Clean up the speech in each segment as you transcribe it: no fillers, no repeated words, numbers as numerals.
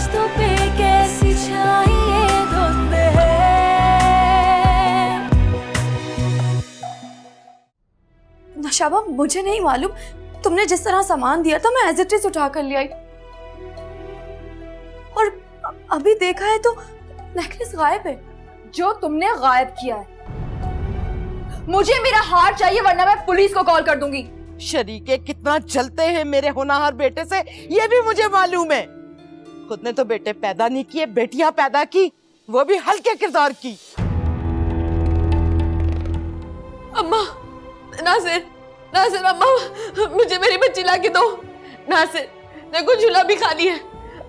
रिश्तों पे कैसी छाई ये धुंध है। नौशाबा, मुझे नहीं मालूम, तुमने जिस तरह सामान दिया था मैं एज इट इज उठा कर ले आई, और अभी देखा है तो नेकलेस गायब है। जो तुमने गायब किया है। मुझे मेरा हार चाहिए वरना मैं पुलिस को कॉल कर दूंगी। शरीके कितना जलते हैं मेरे होनहार बेटे से, ये भी मुझे मालूम है। खुद ने तो बेटे पैदा नहीं किए, बेटियां पैदा की, वो भी हल्के किरदार की। अम्मा, नासिर, नासिर अम्मा, मुझे मेरी बच्ची ला के दो। नासिर, देखो झूला भी खाली है,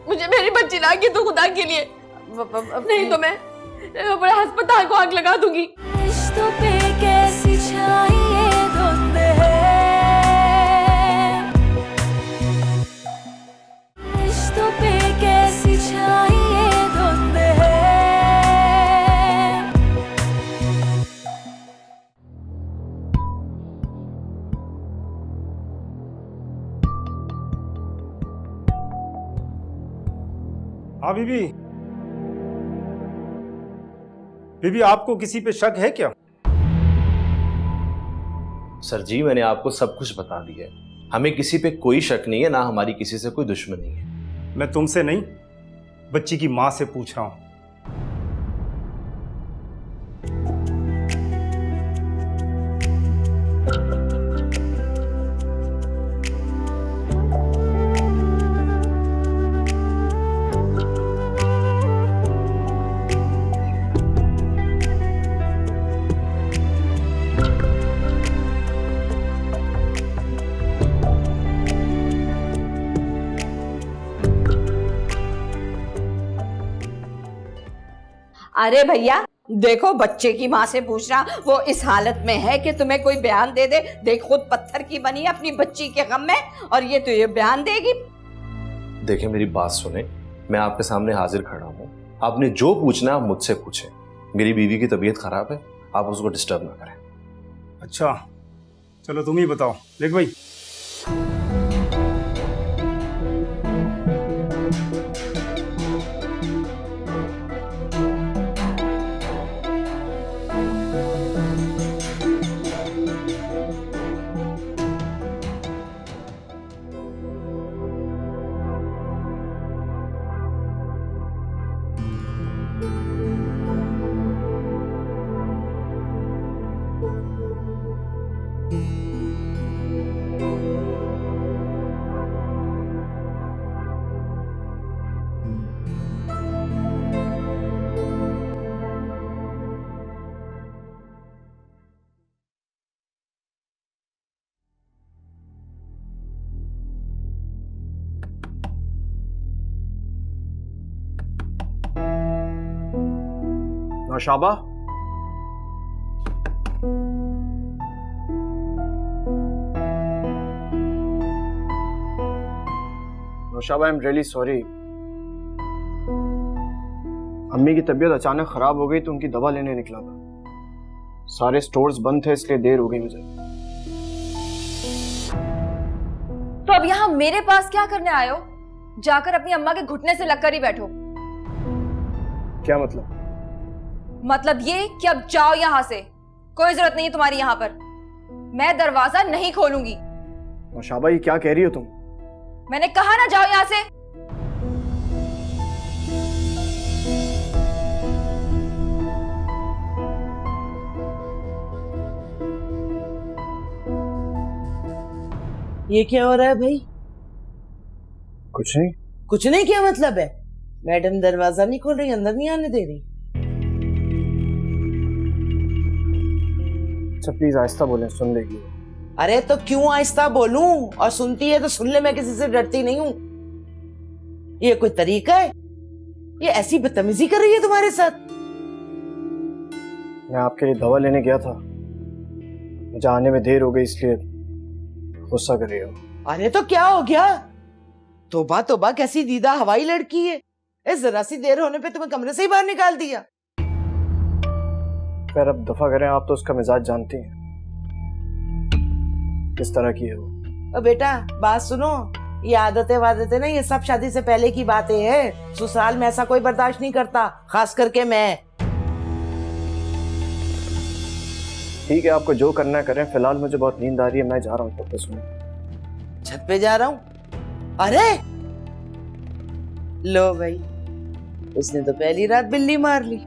मुझे मेरी बच्ची ला के दो खुदा के लिए, नहीं तो मैं बड़े अस्पताल को आग लगा दूंगी। रिश्तों पे कैसी छाई ये धुंध है। रिश्तों पे कैसी छाई ये धुंध है। हाँ बीबी, बीबी आपको किसी पे शक है क्या? सर जी, मैंने आपको सब कुछ बता दिया है। हमें किसी पे कोई शक नहीं है, ना हमारी किसी से कोई दुश्मनी है। मैं तुमसे नहीं, बच्ची की माँ से पूछ रहा हूं। अरे भैया देखो, बच्चे की माँ से पूछना, वो इस हालत में है कि तुम्हें कोई बयान दे दे। देख, खुद पत्थर की बनी है अपनी बच्ची के गम में, और ये तो ये बयान देगी। देखिए मेरी बात सुने, मैं आपके सामने हाजिर खड़ा हूँ। आपने जो पूछना आप मुझसे पूछें। मेरी बीवी की तबीयत खराब है, आप उसको डिस्टर्ब ना करें। अच्छा चलो तुम ही बताओ। देख भाई, Naushaba, Naushaba, I am really sorry. अम्मी की तबीयत अचानक खराब हो गई तो उनकी दवा लेने निकला था। सारे स्टोर्स बंद थे इसलिए देर हो गई मुझे। तो अब यहाँ मेरे पास क्या करने आए हो? जाकर अपनी अम्मा के घुटने से लगकर ही बैठो। क्या मतलब? मतलब ये कि अब जाओ यहाँ से, कोई जरूरत नहीं है तुम्हारी यहाँ पर। मैं दरवाजा नहीं खोलूंगी। नौशाबा, ये क्या कह रही हो तुम? मैंने कहा ना, जाओ यहाँ से। ये क्या हो रहा है भाई? कुछ नहीं। कुछ नहीं क्या मतलब है? मैडम दरवाजा नहीं खोल रही, अंदर नहीं आने दे रही। अच्छा प्लीज आहिस्ता बोलें, सुन लेगी। अरे तो क्यों आहिस्ता बोलूं? और सुनती है तो सुन ले, मैं किसी से डरती नहीं हूं। ये कोई तरीका है? ये ऐसी बदतमीजी कर रही है तुम्हारे साथ? मैं आपके लिए दवा लेने गया था, मुझे आने में देर हो गई इसलिए गुस्सा कर रही हो। अरे तो क्या हो गया? तोबा तोबा, कैसी दीदा हवाई लड़की है। इस जरा सी देर होने पे तुम्हें कमरे से ही बाहर निकाल दिया। खैर अब दफा करें, आप तो उसका मिजाज जानती हैं किस तरह की है वो। बेटा बात सुनो, ये आदतें वादतें ना, ये सब शादी से पहले की बातें हैं। ससुराल में ऐसा कोई बर्दाश्त नहीं करता, खास करके मैं। ठीक है, आपको जो करना है करें, फिलहाल मुझे बहुत नींद आ रही है, मैं जा रहा हूँ छत पे सोने। छत पे जा रहा हूँ? अरे लो भाई, उसने तो पहली रात बिल्ली मार ली।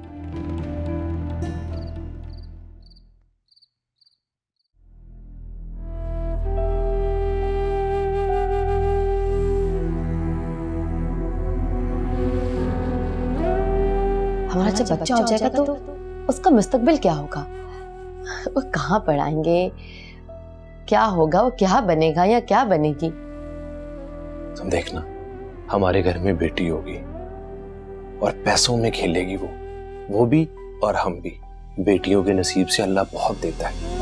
हमारा जब बच्चा हो जाएगा तो उसका मुस्तकबिल क्या होगा? वो कहाँ पढ़ाएंगे? क्या होगा? वो क्या बनेगा या क्या बनेगी? तुम देखना, हमारे घर में बेटी होगी और पैसों में खेलेगी वो भी और हम भी। बेटियों के नसीब से अल्लाह बहुत देता है।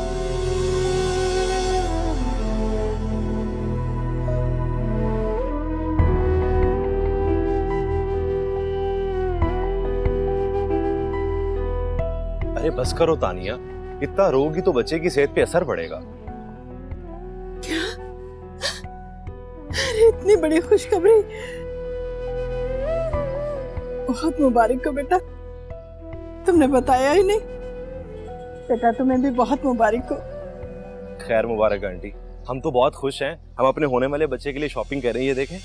अरे बस करो तानिया, इतना रोगी तो बच्चे की सेहत पे असर पड़ेगा। अरे इतनी बड़ी खुशखबरी, बहुत मुबारक हो बेटा, तुमने बताया ही नहीं। बेटा तुम्हें भी बहुत मुबारक हो। खैर मुबारक आंटी, हम तो बहुत खुश हैं। हम अपने होने वाले बच्चे के लिए शॉपिंग कर रहे हैं, ये देखें।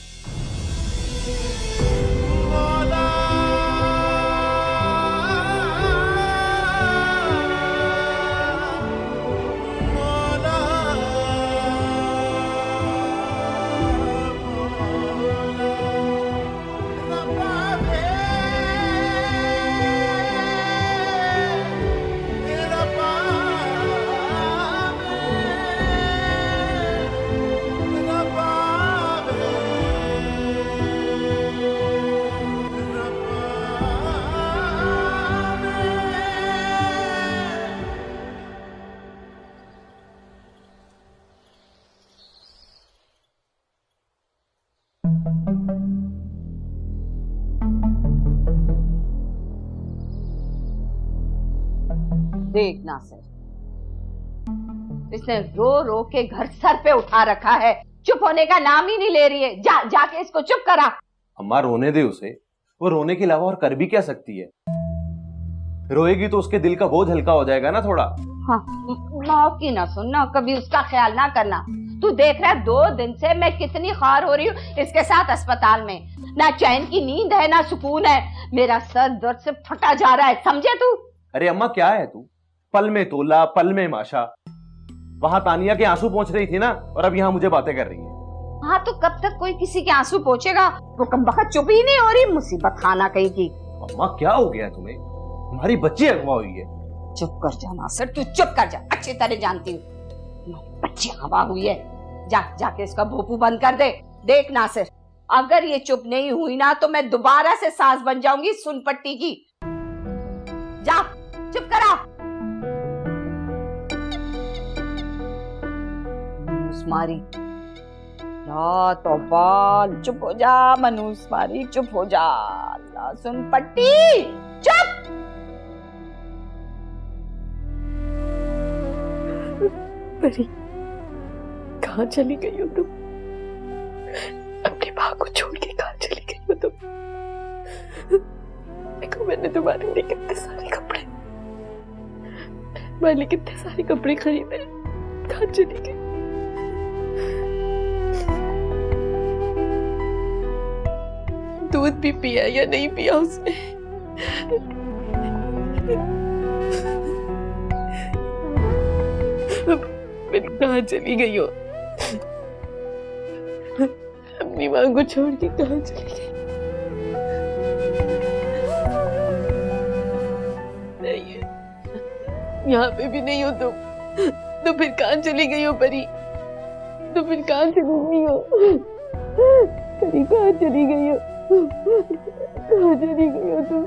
देख नासिर, इसने रो रो के घर सर पे उठा रखा है, चुप होने का नाम ही नहीं ले रही है। जाके इसको चुप करा। अम्मा रोने दे उसे, वो रोने के अलावा और कर भी क्या सकती है? रोएगी तो उसके दिल का बोझ हल्का हो जाएगा ना थोड़ा। हाँ, माँ की ना सुनना, कभी उसका ख्याल ना करना। तू देख रहा है 2 दिन से मैं कितनी खार हो रही हूँ इसके साथ अस्पताल में। ना चैन की नींद है ना सुकून है, मेरा सर दर्द से फटा जा रहा है, समझे तू? अरे अम्मा क्या है तू, पल में तोला पल में माशा। वहां तानिया के आंसू पहुंच रही थी ना, और अब यहाँ मुझे बातें कर रही है। हाँ तो कब तक कोई किसी के आंसू पहुंचेगा? वो कम वक्त चुप ही नहीं हो रही, मुसीबत खाना कहीं की। अम्मा क्या हो गया तुम्हें? हमारी बच्ची अगवा हुई है। चुप कर जा नासिर, तू चुप कर जा, अच्छी तरह जानती हूँ बच्ची अगवा हुई है। जाके इसका भोपू बंद कर दे। देख नासिर, अगर ये चुप नहीं हुई ना तो मैं दोबारा से सास बन जाऊंगी सुनपट्टी की। जा चुप करा। मारी तौबा, चुप हो जा मनूस मारी, चुप हो जा। अल्लाह सुनपट्टी चुप। परी, कहाँ चली गई हो तुम? अपनी माँ को छोड़ के कहाँ चली गई हो तुम? देखो मैंने तुम्हारे लिए कितने सारे कपड़े, मैंने कितने सारे कपड़े खरीदे, कहाँ चली गई? दूध भी पिया या नहीं पिया उसने? कहाँ चली गई हो? अपनी माँ को छोड़ के कहाँ चली गई? नहीं है, यहाँ पे भी नहीं हो तुम। तो फिर कहाँ चली गई हो परी? तो फिर कहाँ चली गई हो परी? कहाँ चली गई हो? कहाँ चली गई हो तुम?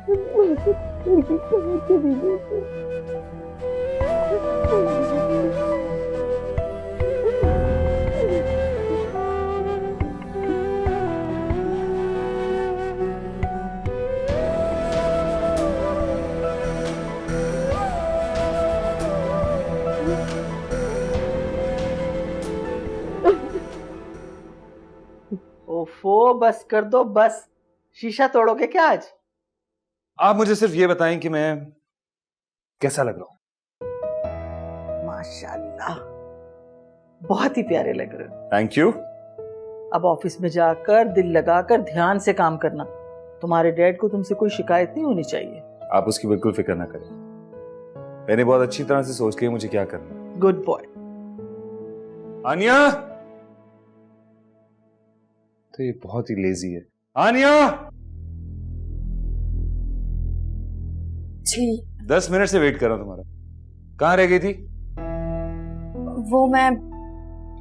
कहाँ चली गई तुम? बस कर दो बस। शीशा तोड़ोगे क्या आज? आप मुझे सिर्फ ये बताएं कि मैं कैसा लग रहा हूं। माशाल्लाह, बहुत ही प्यारे लग रहे हो। Thank you. अब ऑफिस में जाकर दिल लगाकर ध्यान से काम करना। तुम्हारे डैड को तुमसे कोई शिकायत नहीं होनी चाहिए। आप उसकी बिल्कुल फिक्र ना करें, मैंने बहुत अच्छी तरह से सोच लिया मुझे क्या करना है। Good boy. आनिया, तो ये बहुत ही लेजी है। आनिया, जी 10 मिनट से वेट कर रहा हूं तुम्हारा। कहाँ रह गई थी? वो मैं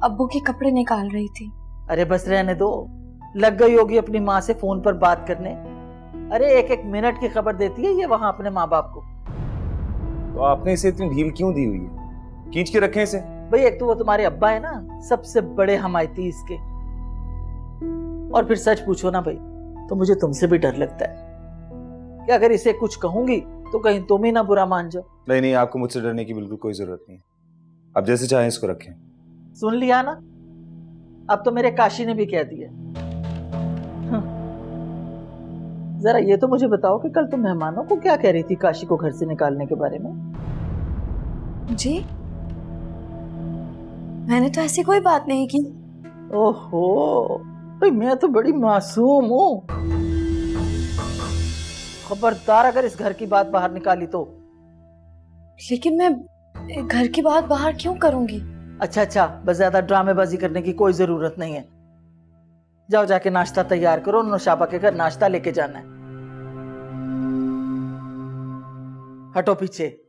अब्बू के कपड़े निकाल रही थी। अरे बस रहने दो, लग गई होगी अपनी माँ से फोन पर बात करने। अरे एक एक मिनट की खबर देती है ये वहां अपने माँ बाप को। तो आपने इसे इतनी ढील क्यों दी हुई है? खींच के रखें इसे। भाई एक तो वो तुम्हारे अब्बा है ना, सबसे बड़े हमायती इसके। और फिर सच पूछो ना भाई, तो मुझे तुमसे भी डर लगता है कि अगर इसे कुछ कहूंगी तो कहीं तुम ही ना बुरा मान जाओ। नहीं नहीं, आपको मुझसे डरने की बिल्कुल कोई जरूरत नहीं है। आप जैसे चाहें इसको रखें। सुन लिया ना, अब तो मेरे काशी ने भी कह दिया। जरा ये तो मुझे बताओ कि कल तुम मेहमानों को क्या कह रही थी काशी को घर से निकालने के बारे में? जी मैंने तो ऐसी कोई बात नहीं की। ओहो, भाई मैं तो बड़ी मासूम हूँ। खबरदार अगर इस घर की बात बाहर निकाली तो। लेकिन मैं घर की बात बाहर क्यों करूंगी? अच्छा, बस ज्यादा ड्रामेबाजी करने की कोई जरूरत नहीं है। जाओ जाके नाश्ता तैयार करो, नौशाबा के घर नाश्ता लेके जाना है। हटो पीछे।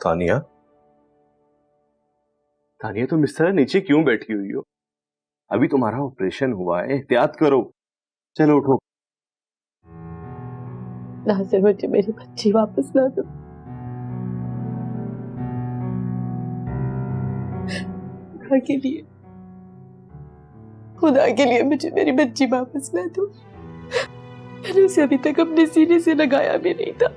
तानिया, तानिया तुम इस तरह नीचे क्यों बैठी हुई हो? अभी तुम्हारा ऑपरेशन हुआ है, एहतियात करो। चलो उठो। नासिर, मुझे मेरी बच्ची वापस ला दो। खुदा के लिए मुझे मेरी बच्ची वापस ला दो। मैंने उसे अभी तक अपने सीने से लगाया भी नहीं था।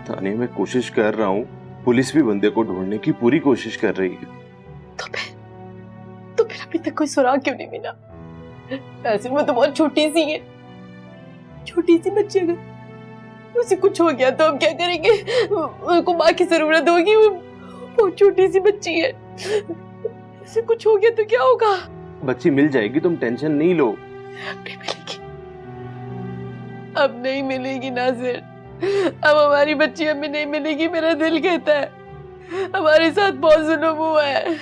तानिया, मैं कोशिश कर रहा हूँ, पुलिस भी बंदे को ढूंढने की पूरी कोशिश कर रही है। तो फिर अभी तक कोई सुराग क्यों नहीं मिला? ऐसे वो तो बहुत छोटी सी है, छोटी सी बच्ची, अगर उसे कुछ हो गया तो हम क्या करेंगे? उसको माँ की जरूरत होगी, वो बहुत छोटी सी बच्ची है। उसे कुछ हो गया तो क्या होगा? बच्ची मिल जाएगी, तुम टेंशन नहीं लो। नहीं मिलेगी, अब नहीं मिलेगी नासिर। अब हमारी बच्ची हमें नहीं मिलेगी। मेरा दिल कहता है हमारे साथ बहुत जुल्म हुआ है,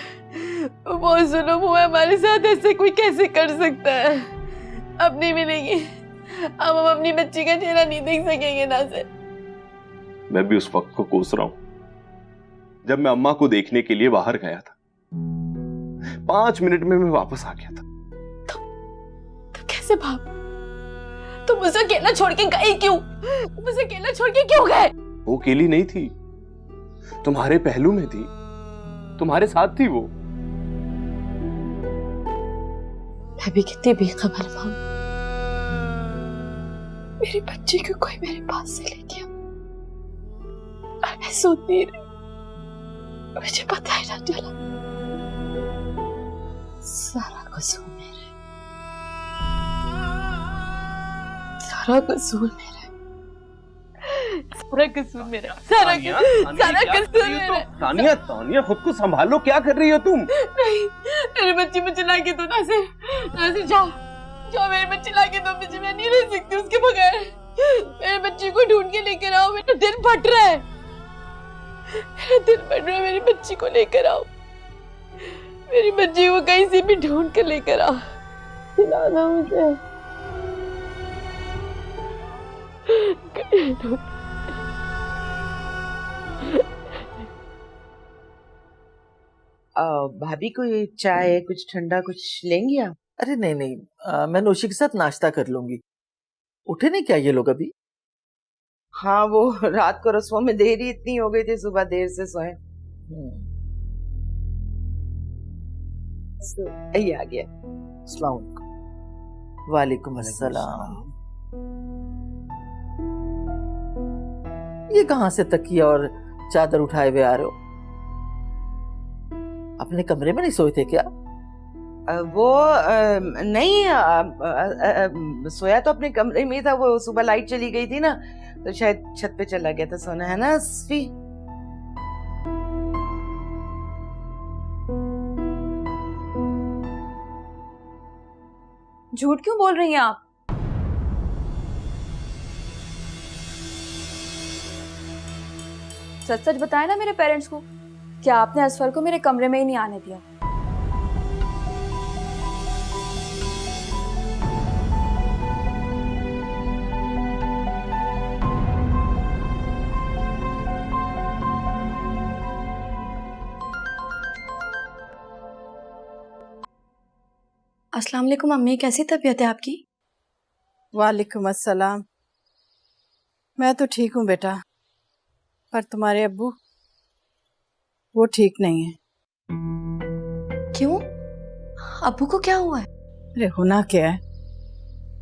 बहुत जुल्म हुआ है हमारे साथ। ऐसे कोई कैसे कर सकता है? अब नहीं मिलेगी। अब हम अपनी बच्ची का चेहरा नहीं देख सकेंगे नासिर। मैं भी उस वक्त को कोस रहा हूँ जब मैं अम्मा को देखने के लिए बाहर गया था। 5 मिनट में मैं वापस आ गया था। तो कैसे बाप? तुम उसे अकेला छोड़ के गए क्यों? तुम उसे अकेला छोड़ के क्यों गए? वो अकेली नहीं थी, तुम्हारे पहलू में थी, तुम्हारे साथ थी वो। मैं भी कितनी बेखबर हूँ। मेरी बच्ची को कोई मेरे पास से ले गया और मैं सोती रही, मुझे पता ही ना चला। सारा कसूर मेरा है, सारा कसूर मेरा है, सारा कसूर मेरा, सारा कसूर मेरा। तानिया, तानिया खुद को संभालो, क्या कर रही हो तुम? नहीं, मेरी बच्ची मुझे ला के दो नासिर। नासिर जाओ, जाओ मेरी बच्ची ला के दो मुझे। मैं नहीं रह सकती उसके बगैर। मेरी बच्ची को ढूंढ के लेकर आओ। मेरा दिल फट रहा है, मेरा दिल फट रहा है। मेरी बच्ची को लेकर आओ, मेरी बच्ची को कहीं से भी ढूंढ कर लेकर आओ। खिलाना मुझे। भाभी को ये चाय कुछ ठंडा कुछ लेंगी आप? अरे नहीं नहीं, मैं नौशी के साथ नाश्ता कर लूंगी। उठे नहीं क्या ये लोग अभी? हाँ, वो रात को रसों में देरी इतनी हो गई थी, सुबह देर से सोए। ये आ गया। अस्सलाम वालेकुम। वालेकुम अस्सलाम। ये कहाँ से तकिया और चादर उठाए हुए आ रहे हो? अपने कमरे में नहीं सोए थे क्या? वो नहीं, सोया तो अपने कमरे में ही था। वो सुबह लाइट चली गई थी ना, तो शायद छत पे चला गया था सोना, है ना अस्फी? झूठ क्यों बोल रही हैं आप? सच सच बताएं ना मेरे पेरेंट्स को, क्या आपने असफर को मेरे कमरे में ही नहीं आने दिया? अस्सलाम वालेकुम अम्मी, कैसी तबीयत है आपकी? वालेकुम अस्सलाम। मैं तो ठीक हूँ बेटा, पर तुम्हारे अब्बू वो ठीक नहीं है। क्यों? अब्बू को क्या हुआ है? अरे होना क्या है,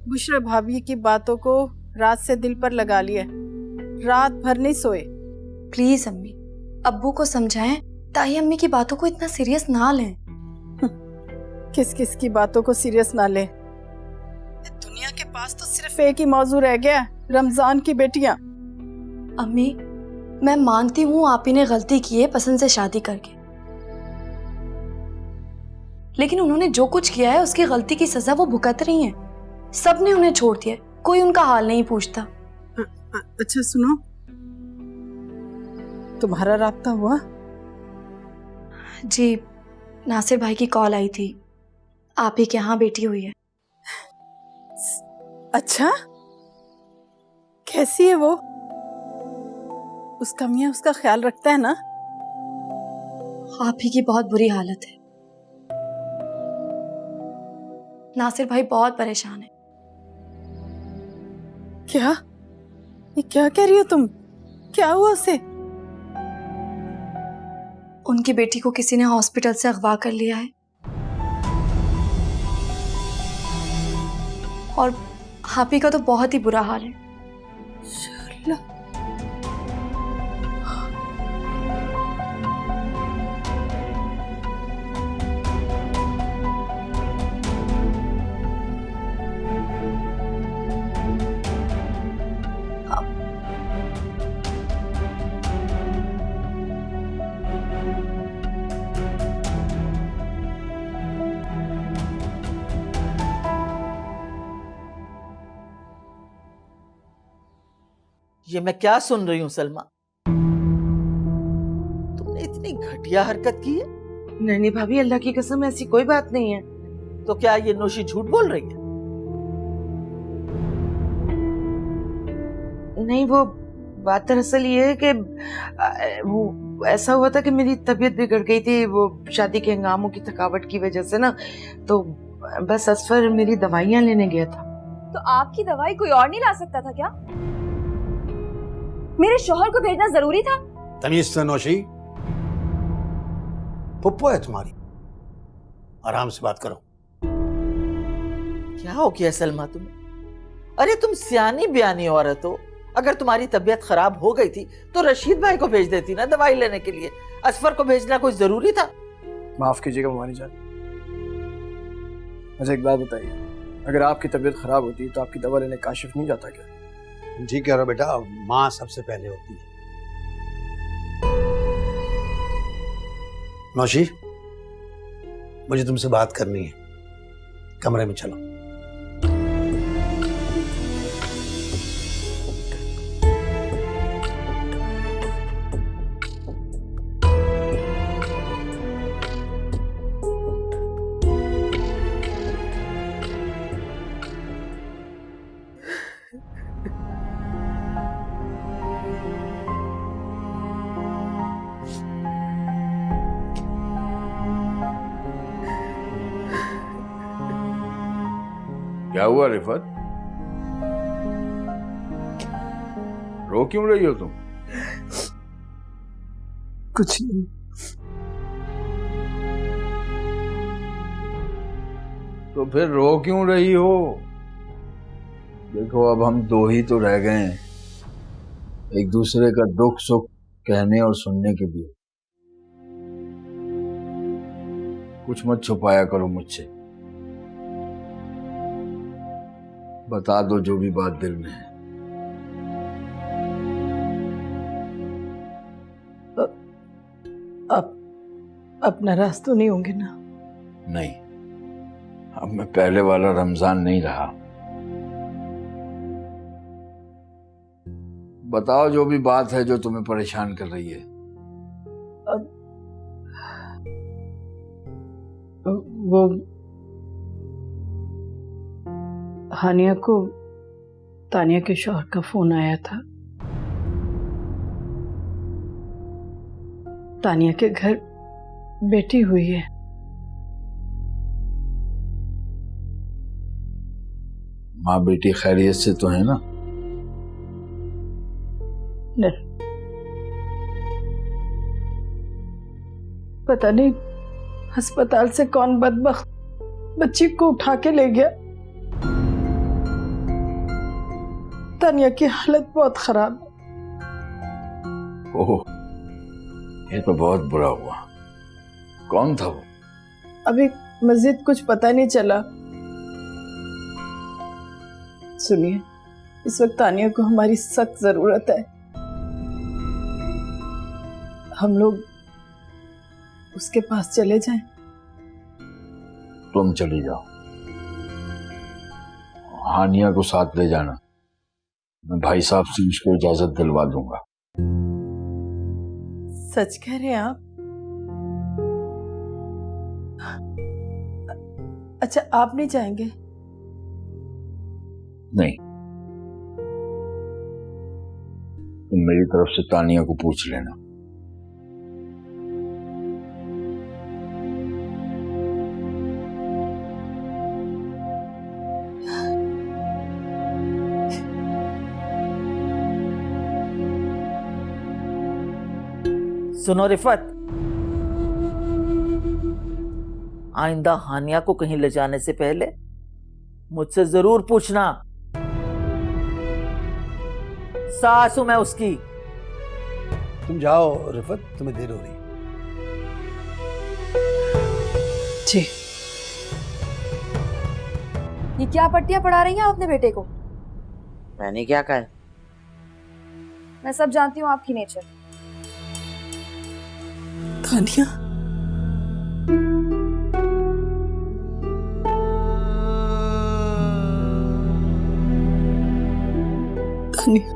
बुशरा भाभी की बातों को रात से दिल पर लगा लिया, रात भर नहीं सोए। प्लीज अम्मी, अब्बू को समझाएं ताई अम्मी की बातों को इतना सीरियस ना लें। किस किस की बातों को सीरियस ना ले। दुनिया के पास तो सिर्फ एक ही मौजू रह गया, रमजान की बेटियां। अम्मी, मैं मानती हूँ आप ही ने गलती की है पसंद से शादी करके, लेकिन उन्होंने जो कुछ किया है उसकी गलती की सजा वो भुगत रही हैं। सबने उन्हें छोड़ दिया, कोई उनका हाल नहीं पूछता। अच्छा सुनो, तुम्हारा राब्ता हुआ? जी, नासिर भाई की कॉल आई थी, आप ही के यहाँ बेटी हुई है। अच्छा, कैसी है वो? उसका मियाँ उसका ख्याल रखता है ना? आप ही की बहुत बुरी हालत है, नासिर भाई बहुत परेशान है। क्या? ये क्या कह रही हो तुम? क्या हुआ उसे? उनकी बेटी को किसी ने हॉस्पिटल से अगवा कर लिया है और हापी का तो बहुत ही बुरा हाल है। ये मैं क्या सुन रही हूँ सलमा? तुमने इतनी घटिया हरकत की है? नहीं नहीं भाभी, अल्लाह की कसम ऐसी कोई बात नहीं है। तो क्या ये नौशी झूठ बोल रही है? नहीं, वो बात दरअसल ये है कि वो ऐसा हुआ था कि मेरी तबीयत बिगड़ गई थी वो शादी के हंगामों की थकावट की वजह से ना, तो बस असफर मेरी दवाइयाँ लेने गया था। तो आपकी दवाई कोई और नहीं ला सकता था क्या? मेरे शौहर को भेजना जरूरी था? तमीज से नौशी, पुप्पो है तुम्हारी, आराम से बात करो। क्या हो गया सलमा तुम्हें? अरे तुम सियानी बयानी औरत हो, अगर तुम्हारी तबीयत खराब हो गई थी तो रशीद भाई को भेज देती ना दवाई लेने के लिए। असफर को भेजना कोई जरूरी था? माफ कीजिएगा ममानी जान, मुझे एक बात बताइए, अगर आपकी तबीयत खराब होती तो आपकी दवा लेने काशिफ नहीं जाता क्या? ठीक कह रहे हो बेटा, माँ सबसे पहले होती है। नौशी, मुझे तुमसे बात करनी है, कमरे में चलो। क्या हुआ रिफत? रो क्यों रही हो तुम? कुछ नहीं। तो फिर रो क्यों रही हो? देखो अब हम दो ही तो रह गए हैं, एक दूसरे का दुख सुख कहने और सुनने के लिए। कुछ मत छुपाया करो मुझसे, बता दो जो भी बात दिल में है। अब नाराज तो नहीं होंगे ना? नहीं, अब मैं पहले वाला रमजान नहीं रहा। बताओ जो भी बात है जो तुम्हें परेशान कर रही है। वो हानिया को तानिया के शौहर का फोन आया था। तानिया के घर बेटी हुई है। माँ बेटी खैरियत से तो है ना? नहीं, पता नहीं अस्पताल से कौन बदबख्त बच्ची को उठा के ले गया। तानिया की हालत बहुत खराब है। ओह, ये तो बहुत बुरा हुआ। कौन था वो? अभी मजीद कुछ पता नहीं चला। सुनिए, इस वक्त तानिया को हमारी सख्त जरूरत है। हम लोग उसके पास चले जाएं। तुम चली जाओ, हानिया को साथ ले जाना। मैं भाई साहब से उसको इजाजत दिलवा दूंगा। सच कह रहे हैं आप? अच्छा, आप नहीं जाएंगे? नहीं, तुम मेरी तरफ से तानिया को पूछ लेना। सुनो रिफत, आइंदा हानिया को कहीं ले जाने से पहले मुझसे जरूर पूछना। सास हूं मैं उसकी। तुम जाओ रिफत, तुम्हें देर हो रही। जी। ये क्या पट्टियां पढ़ा रही हैं आप अपने बेटे को? मैंने क्या कहा? मैं सब जानती हूँ आपकी नेचर। तानिया, तानिया,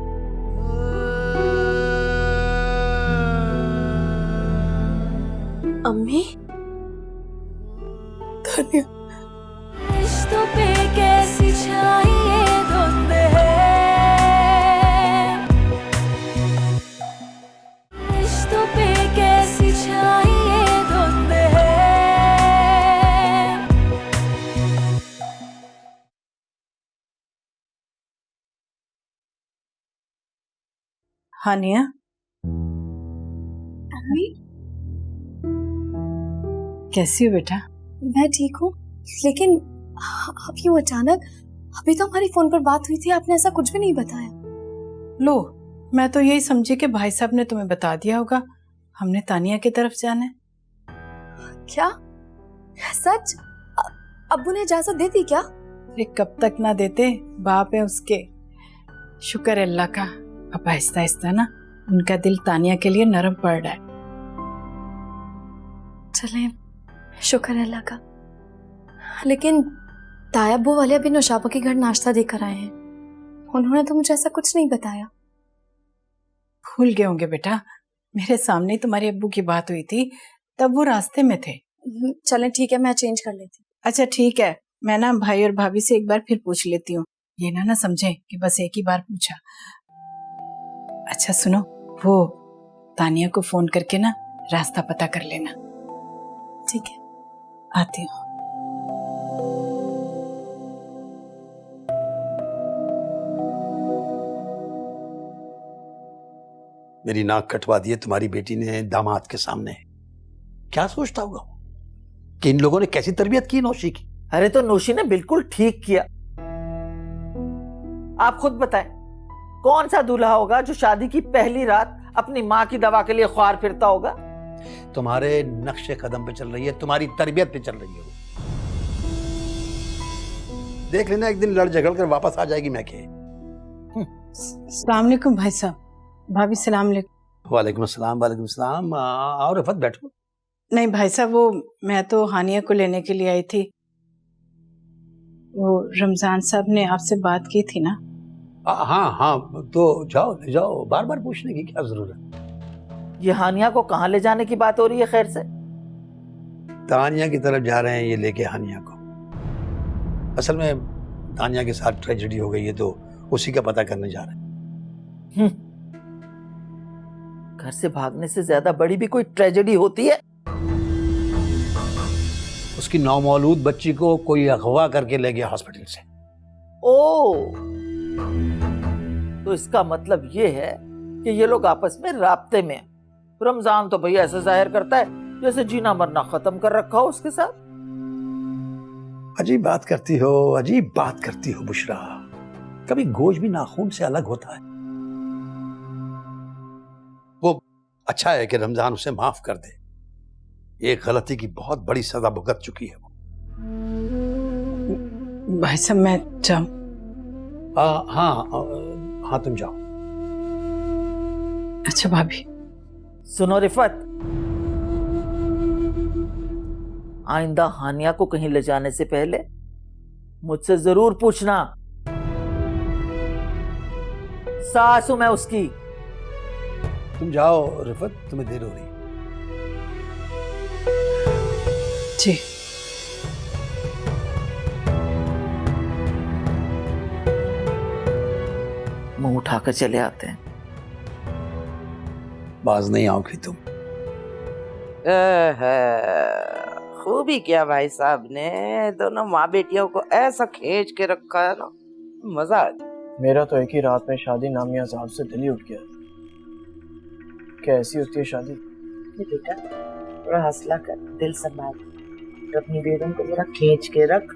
अम्मी, तानिया, रिश्तों पे कैसी छाई धुंध है, रिश्तों पे कैसी छाई धुंध है। हानिया, अम्मी, कैसी हो बेटा? मैं ठीक हूँ, लेकिन अब यूं अचानक, अभी तो हमारी फोन पर बात हुई थी, आपने ऐसा कुछ भी नहीं बताया। लो, मैं तो यही समझी कि भाई साहब ने तुम्हें बता दिया होगा हमने तानिया की तरफ जाना है। क्या सच? अब्बू ने इजाजत दे दी क्या? अरे कब तक ना देते, बाप है उसके। शुक्र है अल्लाह का, अब आहिस्ता आहिस्ता ना उनका दिल तानिया के लिए नरम पड़ रहा है। चले, शुक्र है अल्लाह का। लेकिन ताया अब्बू वाले अभी नौशाबा के घर नाश्ता देकर आए हैं, उन्होंने तो मुझे ऐसा कुछ नहीं बताया। भूल गए होंगे बेटा, मेरे सामने तुम्हारे अब्बू की बात हुई थी, तब वो रास्ते में थे। चलें ठीक है, मैं चेंज कर लेती हूँ। अच्छा ठीक है, मैं ना भाई और भाभी से एक बार फिर पूछ लेती हूँ, ये ना समझे कि बस एक ही बार पूछा। अच्छा सुनो, वो तानिया को फोन करके ना रास्ता पता कर लेना। ठीक है, आती हूँ। मेरी नाक कटवा दी है तुम्हारी बेटी ने दामाद के सामने। क्या सोचता होगा वो कि इन लोगों ने कैसी तरबियत की नौशी की। अरे तो नौशी ने बिल्कुल ठीक किया। आप खुद बताएं, कौन सा दूल्हा होगा जो शादी की पहली रात अपनी माँ की दवा के लिए ख्वार फिरता होगा। तुम्हारे नक्शे कदम पे चल रही है, तुम्हारी तरबियत पे चल रही है वो। देख लेना एक दिन लड़ झगड़ कर वापस आ जाएगी मैं के। अस्सलाम वालेकुम भाई साहब, भाभी सलाम वालेकुम। वालेकुम अस्सलाम। वालेकुम अस्सलाम। आओ रफत बैठो। नहीं भाई साहब, वो मैं तो हानिया को लेने के लिए आई थी। वो रमजान साहब ने आपसे बात की थी ना। हाँ हाँ, तो जाओ ले जाओ, बार बार पूछने की क्या जरूरत है। ये हानिया को कहाँ ले जाने की बात हो रही है खैर से? तानिया की तरफ जा रहे हैं ये लेके हानिया को। असल में तानिया के साथ ट्रेजेडी हो गई है तो उसी का पता करने जा रहे हैं। घर से भागने से ज्यादा बड़ी भी कोई ट्रेजेडी होती है? उसकी नौमौलूद बच्ची को कोई अगवा करके ले गया हॉस्पिटल से। ओ, तो इसका मतलब ये है कि ये लोग आपस में राब्ते में हैं। रमजान तो भैया ऐसे जाहिर करता है जैसे जीना मरना खत्म कर रखा हो उसके साथ। अजीब बात करती हो, अजीब बात करती हो बुशरा। कभी गोश्त भी नाखून से अलग होता है। वो अच्छा है कि रमजान उसे माफ कर दे। एक गलती की बहुत बड़ी सजा भुगत चुकी है वो। भाई साहब मैं जाऊं? हाँ तुम जाओ। अच्छा भाभी। सुनो रिफत, आइंदा हानिया को कहीं ले जाने से पहले मुझसे जरूर पूछना। सास हूं मैं उसकी। तुम जाओ रिफत, तुम्हें देर हो रही है। जी। मुंह उठाकर चले आते हैं। बाज नहीं आओगी तुम। खूबी किया भाई साहब ने, दोनों माँ बेटियों को ऐसा खींच के रखा है ना, मजा आ गया। मेरा तो एक ही रात में शादी नामी अजाब से दिल ही उठ गया। कैसी होती है शादी? बेटा थोड़ा हौसला कर, दिल संभाल, तो अपनी बेगम को जरा खींच के रख,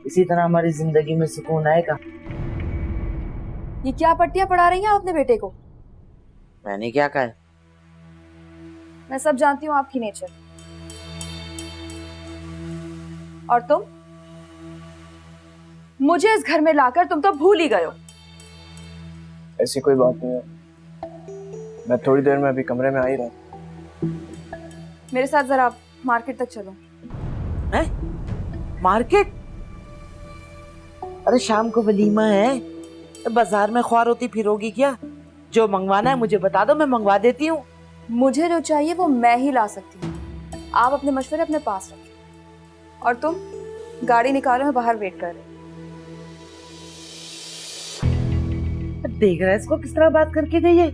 इसी तरह हमारी जिंदगी में सुकून आएगा। ये क्या पट्टियां पढ़ा रही हैं आप अपने बेटे को? मैंने क्या कहा? मैं सब जानती हूँ आपकी नेचर। और तुम मुझे इस घर में लाकर तुम तो भूल ही गए हो। ऐसी कोई बात नहीं है, मैं थोड़ी देर में अभी कमरे में आ ही रहा। मेरे साथ जरा आप मार्केट तक चलो। है? मार्केट? अरे शाम को वलीमा है, बाजार में ख्वार होती फिरोगी क्या? जो मंगवाना है मुझे बता दो, मैं मंगवा देती हूँ। मुझे जो चाहिए वो मैं ही ला सकती हूँ, आप अपने मशवरे अपने पास रखें। और तुम गाड़ी निकालो, मैं बाहर वेट कर रही हूँ। देख रहा है इसको किस तरह बात करके गई है।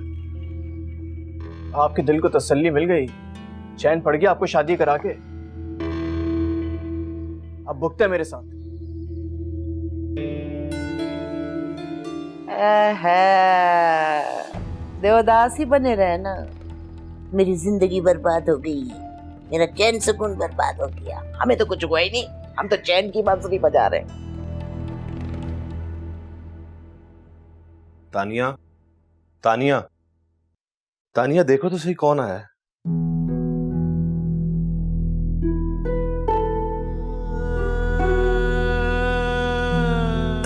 आपके दिल को तसल्ली मिल गई, चैन पड़ गया आपको शादी करा के। अब भुगते हैं मेरे साथ। देवदास ही बने रहे ना। मेरी जिंदगी बर्बाद हो गई, मेरा चैन सुकून बर्बाद हो गया। हमें तो कुछ हुआ ही नहीं, हम तो चैन की बांसुरी बजा रहे हैं। तानिया, तानिया, तानिया देखो तो सही कौन आया है।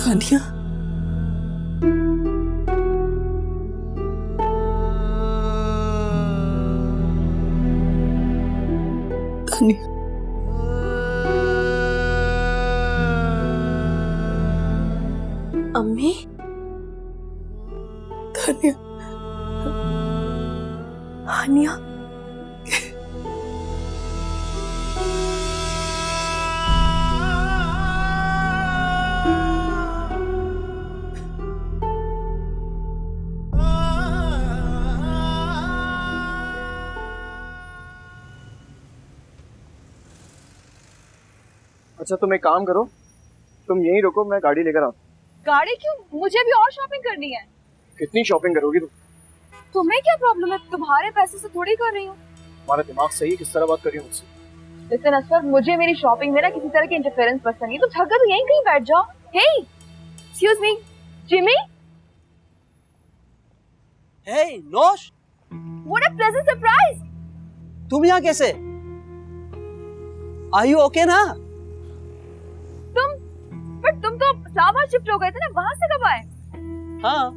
तानिया, तानिया, अम्मी, तानिया, हानिया, अच्छा तुम एक काम करो, तुम यहीं रुको, मैं गाड़ी लेकर आता हूँ। गाड़ी क्यों? मुझे भी और शॉपिंग करनी है। कितनी शॉपिंग करोगी तुम? तुम्हें क्या प्रॉब्लम है? तुम्हारे पैसे से थोड़ी कर रही हूँ। तुम्हारा दिमाग सही है, किस तरह बात कर रही हो मुझसे? लिसन असफर, मुझे मेरी शॉपिंग में ना किसी तरह की इंटरफेरेंस पसंद नहीं। तुम झगड़ा तो यहीं कहीं बैठ जाओ। Hey, excuse me, Jimmy. Hey Nosh, what a pleasant surprise. तुम यहाँ कैसे? आर यू ओके ना? तुम तो इस्लामाबाद शिफ्ट हो गए थे ना, वहां से कब आए? हाँ,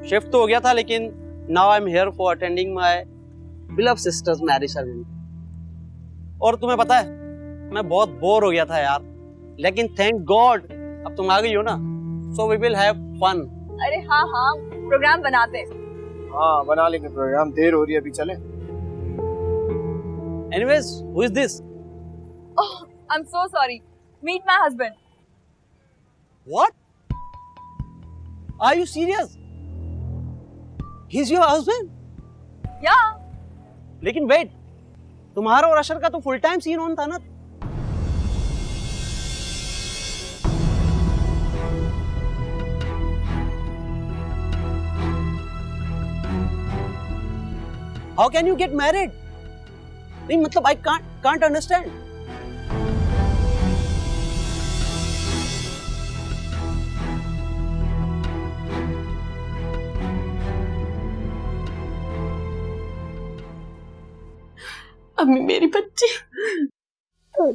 शिफ्ट तो हो गया था, लेकिन now I am here for attending my beloved sisters marriage ceremony. और तुम्हें पता है, मैं बहुत बोर हो गया था यार, लेकिन थैंक गॉड अब तुम आ गई हो ना, so we will have fun. अरे हाँ हाँ, प्रोग्राम बनाते। हाँ बना लेंगे प्रोग्राम, देर हो रही है, अभी चले। Anyways, who is this? Oh, I am so sorry. Meet my husband. What? Are you serious? He's your husband? Yeah. लेकिन wait, तुम्हारा और अशर का तो फुल टाइम सीन ऑन था ना? How can you get married? नहीं मतलब I can't understand. अम्मी मेरी बच्ची, मेरी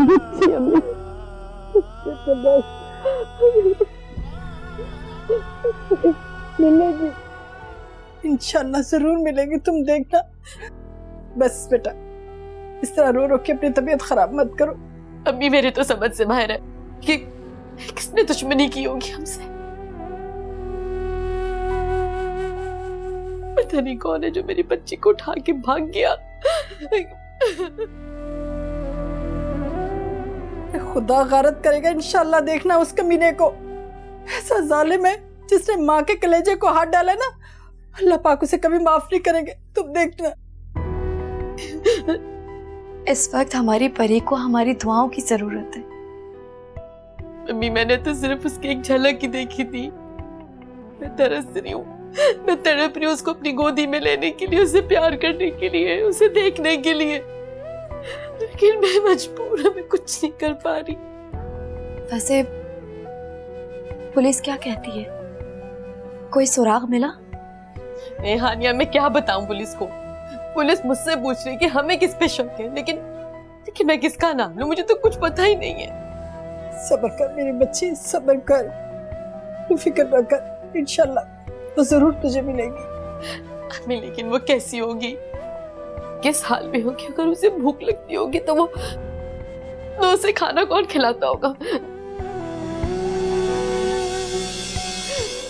बच्ची अम्मी, मिलेगी, इंशाल्लाह जरूर मिलेगी, तुम देखना। बस बेटा, इस तरह रो रो के अपनी तबीयत खराब मत करो। अम्मी मेरे तो समझ से बाहर है कि किसने दुश्मनी की होगी हमसे। पता नहीं कौन है जो मेरी बच्ची को उठा के भाग गया। खुदा गारत करेगा इंशाल्लाह, देखना उस कमीने को। ऐसा जालिम है जिसने माँ के कलेजे को हाथ डाला ना, अल्लाह पाक उसे कभी माफ नहीं करेंगे, तुम देखना। इस वक्त हमारी परी को हमारी दुआओं की जरूरत है। मम्मी मैंने तो सिर्फ उसकी एक झलक ही देखी थी। मैं तरस रही हूँ, मैं तड़प रही हूँ उसको अपनी गोदी में लेने के लिए, उसे प्यार करने के लिए, उसे देखने के लिए, लेकिन मैं मजबूर हूँ, मैं कुछ नहीं कर पा रही। वैसे पुलिस क्या कहती है? कोई सुराग मिला? नहीं हानिया, मैं क्या बताऊं पुलिस को? पुलिस मुझसे पूछ रही कि हमें किस पे शक है, लेकिन मैं किसका नाम लूं? मुझे तो कुछ पता ही नहीं है। सब्र कर मेरी बच्ची, सब्र कर, तू फिक्र न कर, इंशाल्लाह तो जरूर तुझे मिलेगी। लेकिन वो कैसी होगी, किस हाल में होगी? अगर उसे भूख लगती होगी तो वो उसे खाना कौन खिलाता होगा?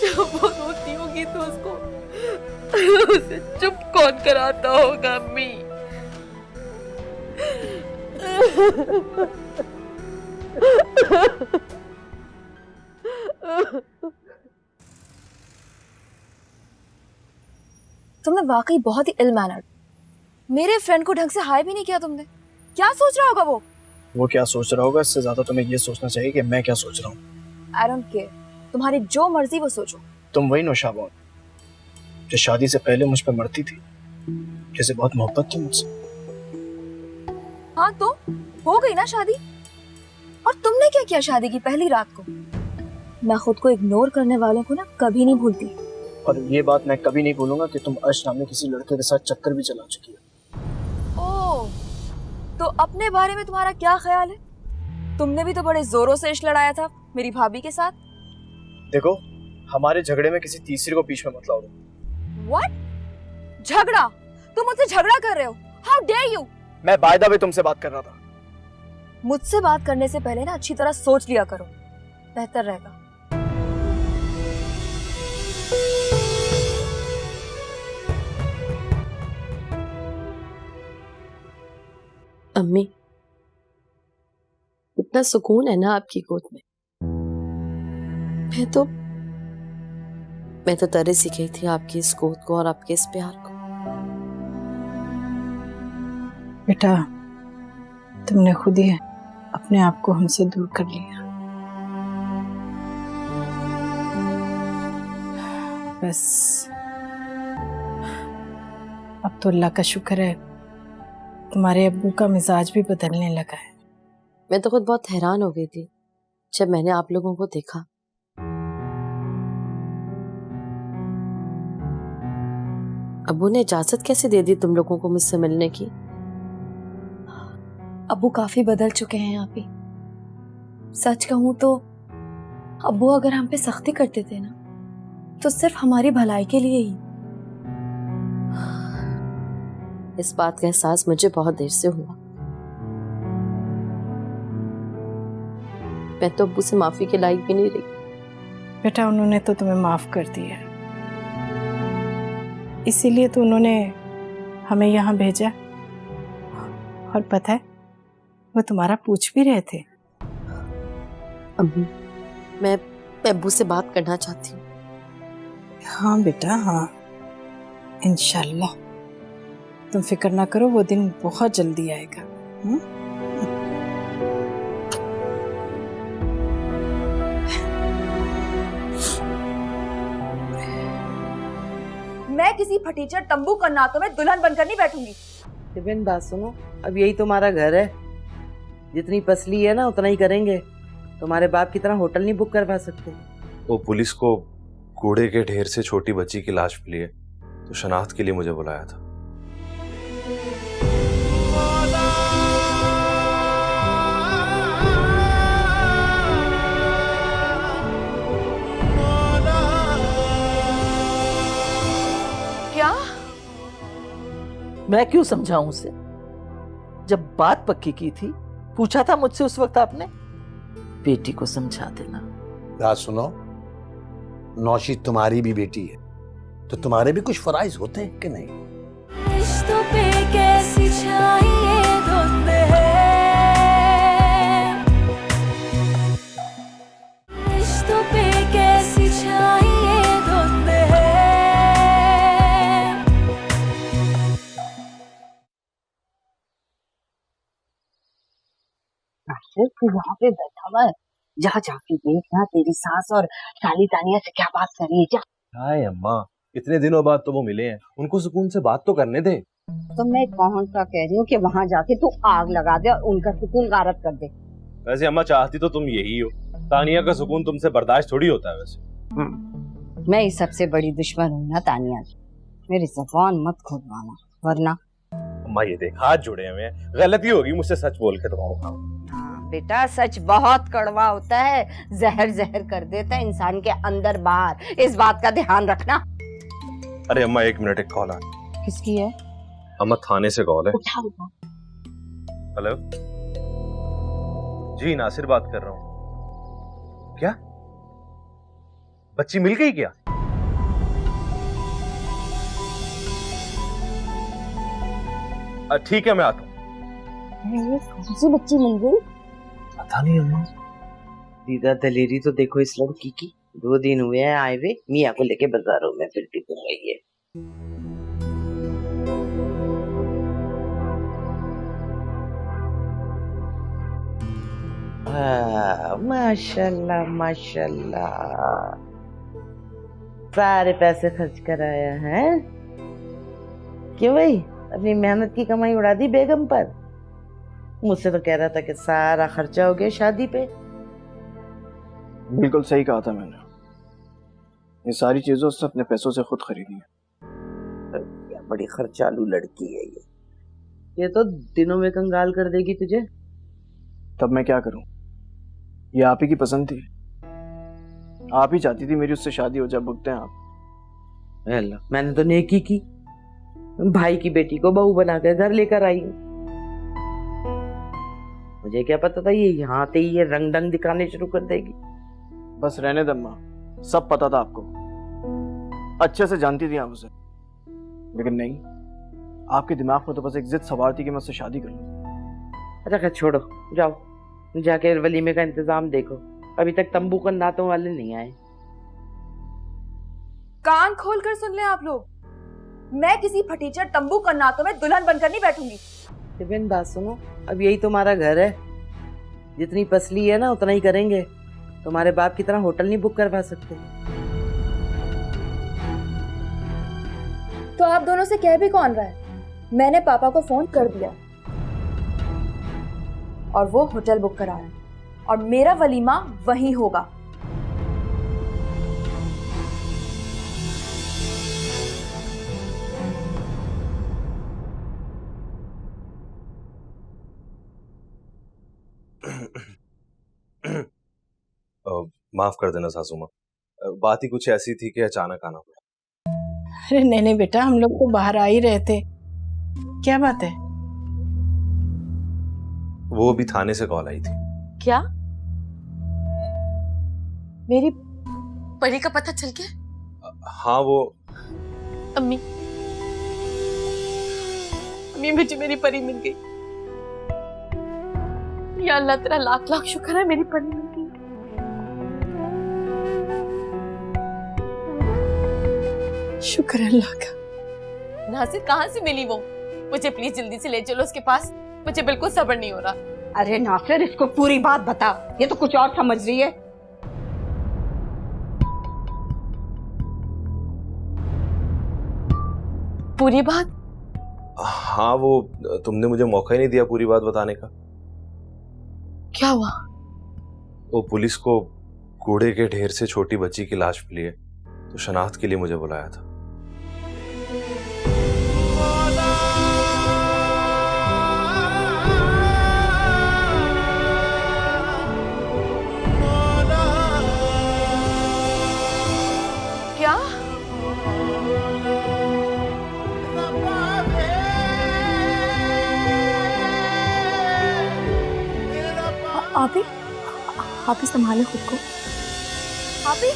जब वो रोती होगी तो उसको उसे चुप कौन कराता होगा? अम्मी तुमने वाकई बहुत ही इल मैनर्ड। मेरे फ्रेंड को ढंग से हाय भी नहीं किया तुमने। क्या सोच रहा होगा वो क्या सोच रहा होगा, इससे ज्यादा तुम्हें ये सोचना चाहिए कि मैं क्या सोच रहा हूँ। आई डोंट केयर, तुम्हारी जो मर्जी वो सोचो। तुम वही नौशाबान जो शादी से पहले मुझ पर मरती थी, जैसे बहुत मोहब्बत थी मुझसे। हाँ तो हो गई ना शादी। और तुमने क्या किया शादी की पहली रात को? मैं खुद को इग्नोर करने वालों को ना कभी नहीं भूलती। और ये बात मैं कभी नहीं भूलूंगा कि तुम अर्श नाम किसी लड़के के साथ चक्कर भी चला चुकी हो। ओह, तो अपने बारे में तुम्हारा क्या ख्याल है? तुमने भी तो बड़े जोरों से इश्क लड़ाया था मेरी भाभी के साथ। देखो, हमारे झगड़े में किसी तीसरे को बीच में मत लाओ। What? झगड़ा? तुम मुझसे झगड़ा कर रहे हो? How dare you? मैं बायदा भी तुमसे बात कर रहा था। मुझसे बात करने से पहले ना अच्छी तरह सोच लिया करो, बेहतर रहेगा। अम्मी, इतना सुकून है ना आपकी गोद में। मैं तो तरस ही गई थी आपकी इस गोद को और आपके इस प्यार को। बेटा, तुमने खुद ही अपने आप को हमसे दूर कर लिया। बस अब तो अल्लाह का शुक्र है तुम्हारे अब्बू का मिजाज भी बदलने लगा है। मैं तो खुद बहुत हैरान हो गई थी जब मैंने आप लोगों को देखा। अब्बू ने इजाजत कैसे दे दी तुम लोगों को मुझसे मिलने की? अब्बू काफी बदल चुके हैं आप ही। सच कहूं तो अब्बू अगर हम पे सख्ती करते थे ना तो सिर्फ हमारी भलाई के लिए ही। इस बात का एहसास मुझे बहुत देर से हुआ। मैं तो अब्बू से माफी के लायक भी नहीं रही। बेटा उन्होंने तो तुम्हें माफ कर दिया, इसीलिए तो उन्होंने हमें यहाँ भेजा। और पता है वो तुम्हारा पूछ भी रहे थे। अब्बू मैं अब्बू से बात करना चाहती हूँ। हाँ बेटा हाँ, इंशाल्लाह तुम फिक्र ना करो, वो दिन बहुत जल्दी आएगा। मैं किसी फटीचर तंबू कन्नातों में दुल्हन बनकर नहीं बैठूंगी। टिफिन बात सुनो, अब यही तुम्हारा घर है, जितनी पसली है ना उतना ही करेंगे। तुम्हारे बाप की तरह होटल नहीं बुक करवा सकते। वो पुलिस को कूड़े के ढेर से छोटी बच्ची की लाश मिली है तो शनाख्त के लिए मुझे बुलाया था। क्या? मैं क्यों समझाऊं उसे? जब बात पक्की की थी, पूछा था मुझसे उस वक्त आपने। बेटी को समझा देना। बात सुनो, नौशी तुम्हारी भी बेटी है तो तुम्हारे भी कुछ फराइज होते हैं कि नहीं? रिश्तों पे कैसी छाई ये धुंध है, रिश्तों पे कैसी छाई ये धुंध है। नासिर तू यहाँ पे बैठा हुआ है, जा जाके देखना तेरी सास और साली तानिया से क्या बात कर रही है। जा। हाय अम्मा, इतने दिनों बाद तो वो मिले हैं, उनको सुकून से बात तो करने दे। तो मैं कौन सा कह रही हूँ कि वहाँ जाके तू आग लगा दे और उनका सुकून गारत कर दे। वैसे अम्मा चाहती तो तुम यही हो, तानिया का सुकून तुमसे बर्दाश्त थोड़ी होता है वैसे। मैं इस सबसे बड़ी दुश्मन हूँ ना तानिया की, मेरी ज़बान मत खुलवाना वरना। अम्मा ये देख, हाथ जुड़े हुए हैं, गलती होगी मुझसे सच बोल के तो। बेटा सच बहुत कड़वा होता है, जहर जहर कर देता है इंसान के अंदर बाहर, इस बात का ध्यान रखना। अरे अम्मा एक मिनट, एक कॉल आ। किसकी है? अम्मा थाने से कॉल है। उठा। हेलो जी, नासिर बात कर रहा हूँ। क्या बच्ची मिल गई क्या? ठीक है मैं आता हूँ। कौन सी बच्ची मिल गई? पता नहीं अम्मा। दीदा दलेरी तो देखो इस लड़की की। 2 दिन हुए हैं आए हुए, मियाँ को लेके बाजारों में फिरती घूम रही है। माशाल्लाह माशाल्लाह, सारे पैसे खर्च कराया है। क्यों भाई, अपनी मेहनत की कमाई उड़ा दी बेगम पर? मुझसे तो कह रहा था कि सारा खर्चा हो गया शादी पे। बिल्कुल सही कहा था मैंने, ये सारी चीजें उसने अपने पैसों से खुद खरीदी है। क्या बड़ी खर्चालू लड़की है ये तो दिनों में कंगाल कर देगी तुझे। तब मैं क्या करूं, ये आप ही की पसंद थी, आप ही चाहती थी मेरी उससे शादी हो जाए। भुगते हैं आप। अल्लाह, मैंने तो नेकी की, भाई की बेटी को बहू बनाकर घर लेकर आई हूँ। मुझे क्या पता था ये यहाँ आते ही ये रंग ढंग दिखाने शुरू कर देगी। बस रहने दम्मा, सब पता था आपको, अच्छे से जानती थी आप उसे, लेकिन नहीं, आपके दिमाग में तो बस एक जिद सवार थी कि मैं उससे शादी कर लूं। अच्छा छोड़ो, जाओ जाके वलीमे का इंतजाम देखो। अभी तक तंबू कन्नातों वाले नहीं आए। कान खोल कर सुन लें आप लोग, मैं किसी फटीचर तंबू कन्नातों में दुल्हन बनकर नहीं बैठूंगी। टिफिन बात सुनो, अब यही तुम्हारा घर है, जितनी पसली है ना उतना ही करेंगे। तुम्हारे बाप की तरह होटल नहीं बुक करवा सकते। तो आप दोनों से कह भी कौन रहा है? मैंने पापा को फोन कर दिया और वो होटल बुक करा है और मेरा वलीमा वहीं होगा। माफ कर देना सासू माँ, बात ही कुछ ऐसी थी कि अचानक आना पड़ा। अरे नहीं नहीं बेटा, हम लोग तो बाहर आ ही रहे थे। क्या बात है? वो अभी थाने से कॉल आई थी। क्या? मेरी परी का पता चल गया? हाँ वो अम्मी, अम्मी मुझे मेरी परी मिल गई। या अल्लाह तेरा लाख लाख शुक्र है, मेरी परी मिल गई। शुक्र है अल्लाह का। नासिर कहाँ से मिली वो? मुझे प्लीज जल्दी से ले चलो उसके पास, मुझे बिल्कुल सब्र नहीं हो रहा। अरे नासिर, इसको पूरी बात बता, ये तो कुछ और समझ रही है। पूरी बात? हाँ वो तुमने मुझे मौका ही नहीं दिया पूरी बात बताने का। क्या हुआ? वो पुलिस को कूड़े के ढेर से छोटी बच्ची की लाश मिली है, तो शनाख्त के लिए मुझे बुलाया था। क्या? आप ही संभाले खुद को। अभी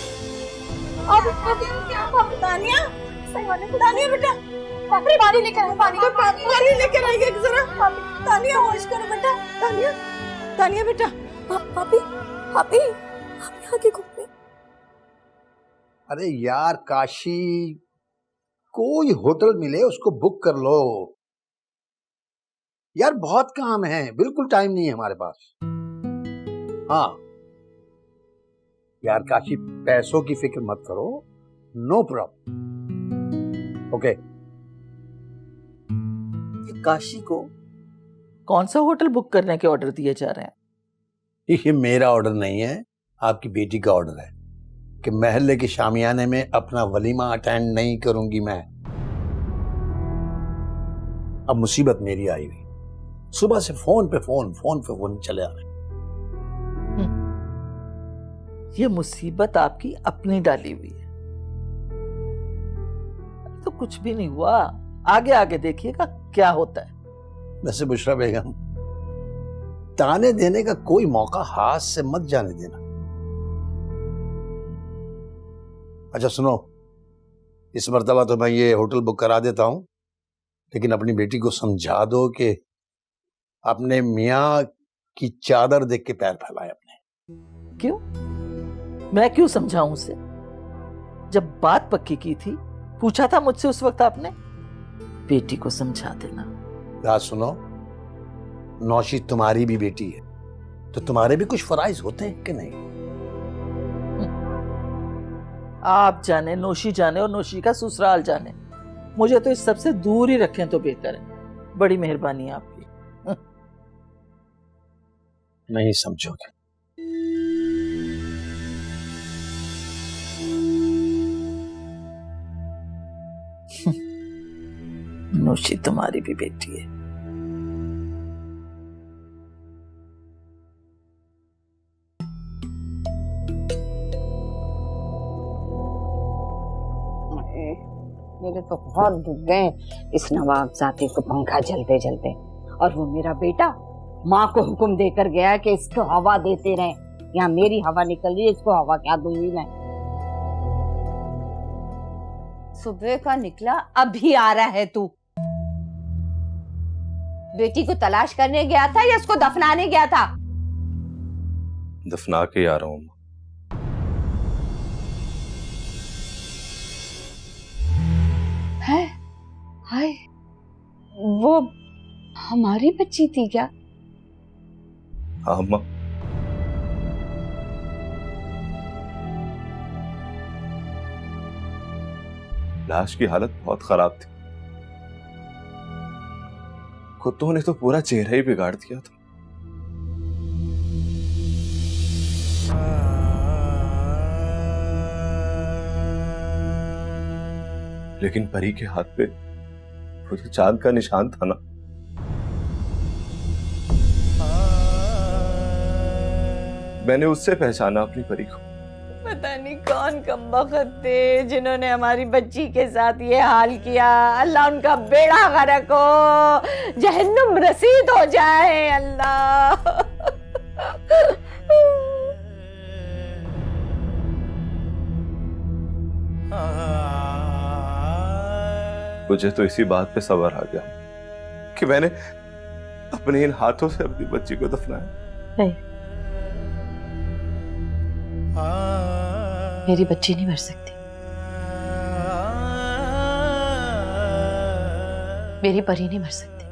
क्या तानिया? तानिया बेटा, पानी लेकर पानी लेकर आइए जरा। तानिया होश करो बेटा। तानिया बेटा। आप आगे घूमे। अरे यार काशी, कोई होटल मिले उसको बुक कर लो यार, बहुत काम है, बिल्कुल टाइम नहीं है हमारे पास। हाँ यार काशी, पैसों की फिक्र मत करो, नो प्रॉब्लम। ओके। काशी को कौन सा होटल बुक करने के ऑर्डर दिए जा रहे हैं? ये मेरा ऑर्डर नहीं है, आपकी बेटी का ऑर्डर है कि महल्ले के शामियाने में अपना वलीमा अटेंड नहीं करूंगी मैं। अब मुसीबत मेरी आई हुई, सुबह से फोन पे फोन चले आ रहे। ये मुसीबत आपकी अपनी डाली हुई है, तो कुछ भी नहीं हुआ, आगे आगे देखिएगा क्या होता है। वैसे बुशरा बेगम, ताने देने का कोई मौका हाथ से मत जाने देना। अच्छा सुनो, इस मर्तबा तो मैं ये होटल बुक करा देता हूं, लेकिन अपनी बेटी को समझा दो कि अपने मियाँ की चादर देख के पैर फैलाए अपने। क्यों? मैं क्यों समझाऊं उसे? जब बात पक्की की थी, पूछा था मुझसे उस वक्त आपने। बेटी को समझा देना। बात सुनो, नौशी तुम्हारी भी बेटी है, तो तुम्हारे भी कुछ फराइज होते हैं कि नहीं? आप जाने, नौशी जाने और नौशी का ससुराल जाने, मुझे तो इस सबसे दूर ही रखें तो बेहतर है। बड़ी मेहरबानी है आपकी। नहीं समझोगे। नौशी तुम्हारी भी बेटी है। मेरे तो बहुत दुख गए इस नवाब जाते को पंखा जलते जलते। और वो मेरा बेटा माँ को हुक्म देकर गया कि इसको हवा देते रहे। यहाँ मेरी हवा निकल रही है, इसको हवा क्या दूंगी मैं। सुबह का निकला, अभी आ रहा है तू। बेटी को तलाश करने गया था या इसको दफनाने गया था? दफना के आ रहा हूँ। है? हाय, वो हमारी बच्ची थी क्या? हाँ अम्मा। लाश की हालत बहुत खराब थी, कुत्तों ने तो पूरा चेहरा ही बिगाड़ दिया था। लेकिन परी के हाथ पे वो जो चांद का निशान था ना, मैंने उससे पहचाना अपनी परी को। पता नहीं कौन कमबख्त थे जिन्होंने हमारी बच्ची के साथ ये हाल किया। अल्लाह उनका बेड़ा गर्क हो, जहन्नुम रसीद हो जाए अल्लाह। मुझे तो इसी बात पे सब्र आ गया कि मैंने अपने इन हाथों से अपनी बच्ची को दफनाया। नहीं, मेरी बच्ची नहीं मर सकती। मेरी परी नहीं मर सकती।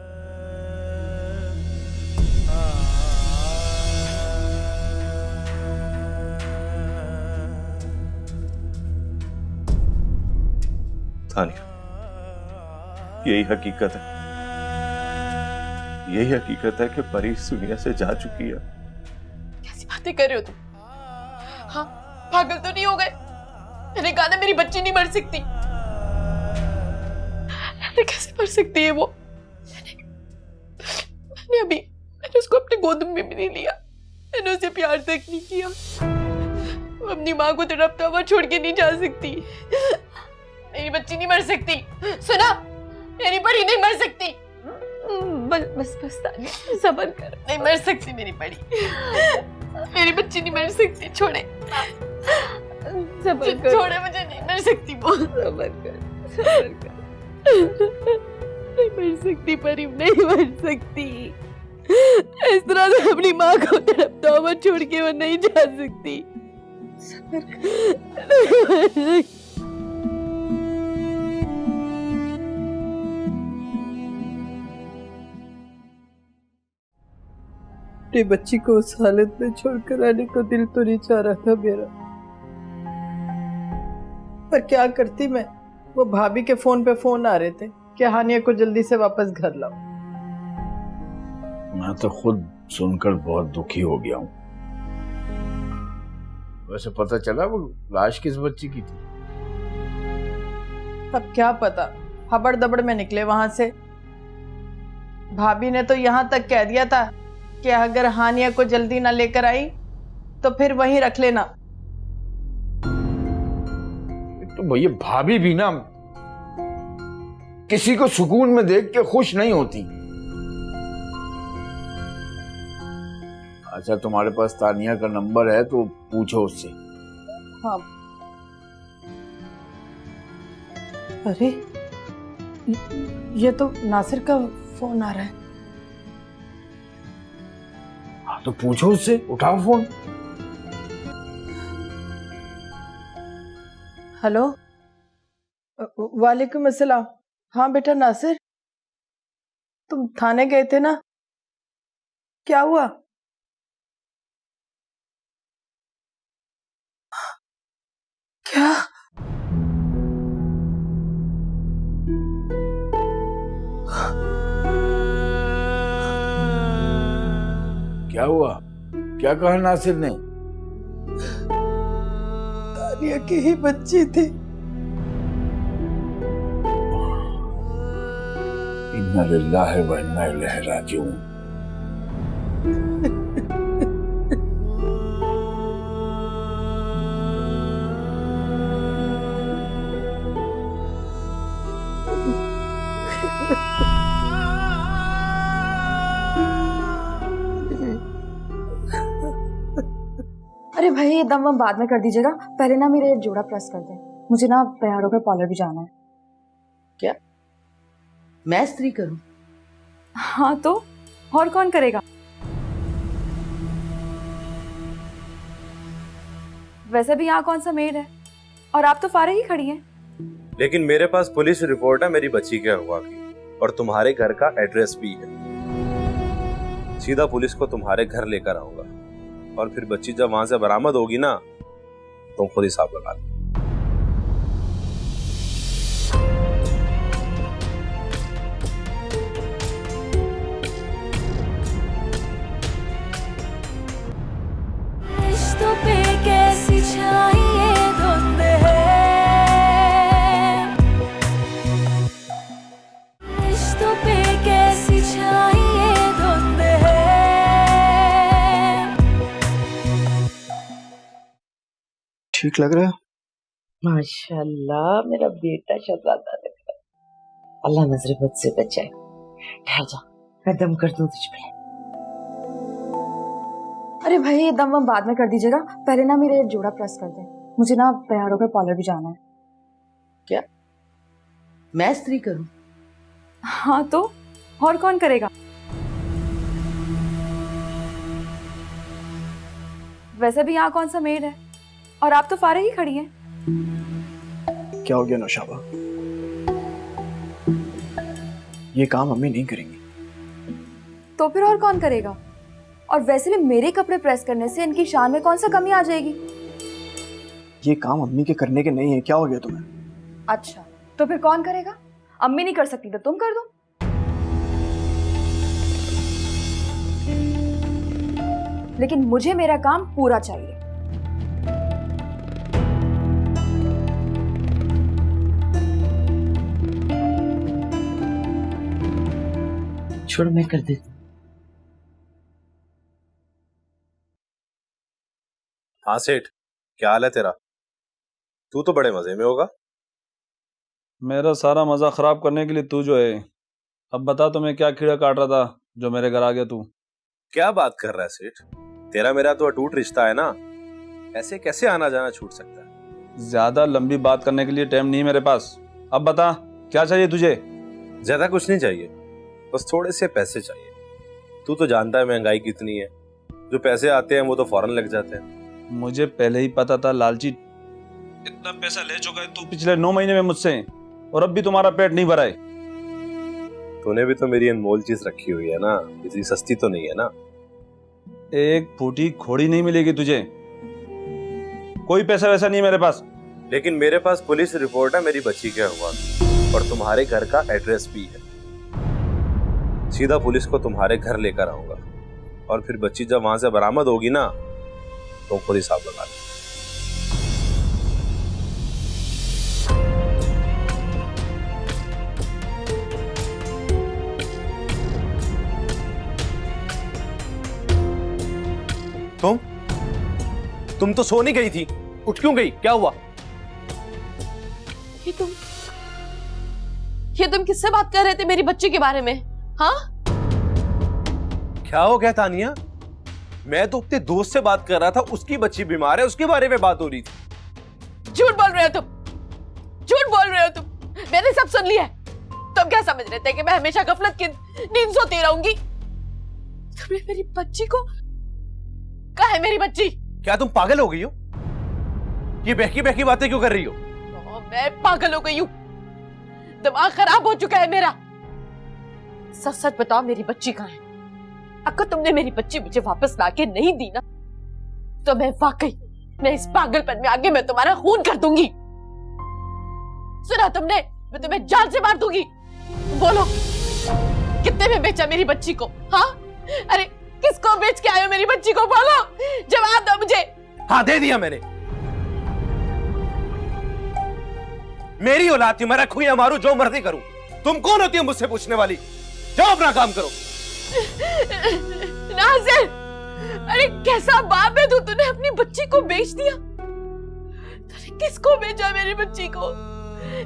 तानिया, यही हकीकत है। यही हकीकत है कि परी इस दुनिया से जा चुकी है। कैसी बातें कर रहे हो तुम? हाँ, पागल तो नहीं हो गए? मैंने कहा ना मेरी बच्ची नहीं मर सकती। कैसे मर सकती है वो? मैंने उसको अपने गोद में भी नहीं लिया। मैंने उसे प्यार तक नहीं किया। वो अपनी माँ को तड़पता हुआ छोड़ के नहीं जा सकती। मेरी बच्ची नहीं मर सकती। सुना, मेरी परी नहीं मर सकती। बस बस बस तानिया, सब्र कर। नहीं मर सकती मेरी परी। मेरी बच्ची नहीं मर सकती। छोड़े, सब्र कर। छोड़े, मुझे नहीं मर सकती वो। सब्र कर, सब्र कर। नहीं मर सकती परी, नहीं मर सकती। इस तरह से अपनी माँ को तड़पता हुआ छोड़ के वो नहीं जा सकती। सब्र कर। अपनी बच्ची को उस हालत में छोड़कर आने को दिल तो नहीं चाह रहा था मेरा, पर क्या करती मैं। वो भाभी के फोन पे फोन आ रहे थे कि हानिया को जल्दी से वापस घर लाओ। मैं तो खुद सुनकर बहुत दुखी हो गया हूँ। वैसे पता चला वो लाश किस बच्ची की थी? अब क्या पता, हबड़ दबड़ में निकले वहां से। भाभी ने तो यहाँ तक कह दिया था कि अगर हानिया को जल्दी ना लेकर आई तो फिर वहीं रख लेना। तो भैया भाभी भी ना किसी को सुकून में देख के खुश नहीं होती। अच्छा, तुम्हारे पास तानिया का नंबर है तो पूछो उससे। हाँ। अरे ये तो नासिर का फोन आ रहा है। हाँ तो पूछो उससे, उठाओ फोन। हेलो, वालेकुम अस्सलाम। हाँ बेटा नासिर, तुम थाने गए थे ना, क्या हुआ? क्या? क्या हुआ? क्या कहा नासिर ने? तानिया की ही बच्ची थी। इन्ना लिल्लाहि व इन्ना इलैहि राजिऊन। अरे भाई, ये दम वम बाद में कर दीजिएगा, पहले ना मेरे जोड़ा प्रेस कर दें। मुझे ना तैयार होकर पार्लर भी जाना है। क्या मैं इस्त्री करूं? हाँ तो और कौन करेगा? वैसे भी यहाँ कौन सा मेड है, और आप तो फारिग ही खड़ी हैं। लेकिन मेरे पास पुलिस रिपोर्ट है मेरी बच्ची के अगवा की, और तुम्हारे घर का एड्रेस भी है। सीधा पुलिस को तुम्हारे घर लेकर आऊंगा, और फिर बच्ची जब वहां से बरामद होगी ना, तुम खुद हिसाब लगा लो। ठीक लग रहा है? माशाल्लाह, मेरा बेटा शहजादा लग रहा है। अल्लाह नजर बद से बचाए। ठहर जा, मैं दम कर दूं तुझ पे। अरे भाई ये दम वम बाद में कर दीजिएगा, पहले ना मेरे जोड़ा प्रेस कर दें, मुझे ना तैयार होकर पार्लर भी जाना है। क्या मैं इस्त्री करूं? हाँ तो और कौन करेगा? वैसे भी यहाँ कौन सा मेड है, और आप तो फारिग ही खड़ी हैं। क्या हो गया नौशाबा? ये काम अम्मी नहीं करेंगी। तो फिर और कौन करेगा? और वैसे भी मेरे कपड़े प्रेस करने से इनकी शान में कौन सा कमी आ जाएगी? ये काम अम्मी के करने के नहीं है। क्या हो गया तुम्हें? अच्छा तो फिर कौन करेगा? अम्मी नहीं कर सकती तो तुम कर दो। लेकिन मुझे मेरा काम पूरा चाहिए। छोड़, मैं कर देती हूँ। हाँ सेठ, क्या हाल है तेरा? तू तो बड़े मजे में होगा। मेरा सारा मजा खराब करने के लिए तू जो है। अब बता तुम्हें क्या कीड़ा काट रहा था जो मेरे घर आ गया तू? क्या बात कर रहा है सेठ? तेरा मेरा तो अटूट रिश्ता है ना, ऐसे कैसे आना जाना छूट सकता है? ज्यादा लंबी बात करने के लिए टाइम नहीं मेरे पास। अब बता क्या चाहिए तुझे? ज्यादा कुछ नहीं चाहिए, बस थोड़े से पैसे चाहिए। तू तो जानता है महंगाई कितनी है, जो पैसे आते हैं वो तो फौरन लग जाते हैं। मुझे पहले ही पता था लालची इतना पैसा ले चुका है तू पिछले 9 महीने में मुझसे, और अब भी तुम्हारा पेट नहीं भरा है। तूने भी तो मेरी अनमोल चीज रखी हुई है ना, इतनी सस्ती तो नहीं है ना। एक फूटी खोड़ी नहीं मिलेगी तुझे। कोई पैसा वैसा नहीं है मेरे पास। लेकिन मेरे पास पुलिस रिपोर्ट है मेरी बच्ची के हुआ, और तुम्हारे घर का एड्रेस भी है। सीधा पुलिस को तुम्हारे घर लेकर आऊंगा, और फिर बच्ची जब वहां से बरामद होगी ना तो खुद हिसाब लगा ले। तुम तो सो नहीं गई थी, उठ क्यों गई? क्या हुआ? ये तुम किससे बात कर रहे थे मेरी बच्ची के बारे में? हाँ क्या हो गया तानिया? मैं तो अपने दोस्त से बात कर रहा था, उसकी बच्ची बीमार है, उसके बारे में बात हो रही थी। झूठ बोल रहे हो तुम, झूठ बोल रहे हो तुम। मैंने सब सुन लिया। तुम क्या समझ रहे थे कि मैं हमेशा गफलत की नींद सोती रहूंगी? तुमने मेरी बच्ची को कहा है? मेरी बच्ची? क्या तुम पागल हो गई हो? ये बहकी बहकी बातें क्यों कर रही हो? मैं पागल हो गई हूं, दिमाग खराब हो चुका है मेरा। सच सच बताओ मेरी बच्ची कहाँ है? अगर तुमने मेरी बच्ची मुझे वापस लाके नहीं दी ना तो मैं इस पागलपन में आगे मैं तुम्हारा खून कर दूंगी। सुना तुमने? मैं तुम्हें जान से मार दूंगी। बोलो कितने में बेचा मेरी बच्ची को? हाँ अरे किसको बेच के आए हो मेरी बच्ची को? बोलो, जवाब दो मुझे। हाँ दे दिया मैंने। मेरी औलाद थी, मैं रखूं या मारूं, जो मर्जी करूं। तुम कौन होती हो मुझसे पूछने वाली? जाओ अपना काम करो। नाज़िर, अरे कैसा बाप है तू? तूने अपनी बच्ची को बेच दिया। तूने किसको बेचा मेरी बच्ची को?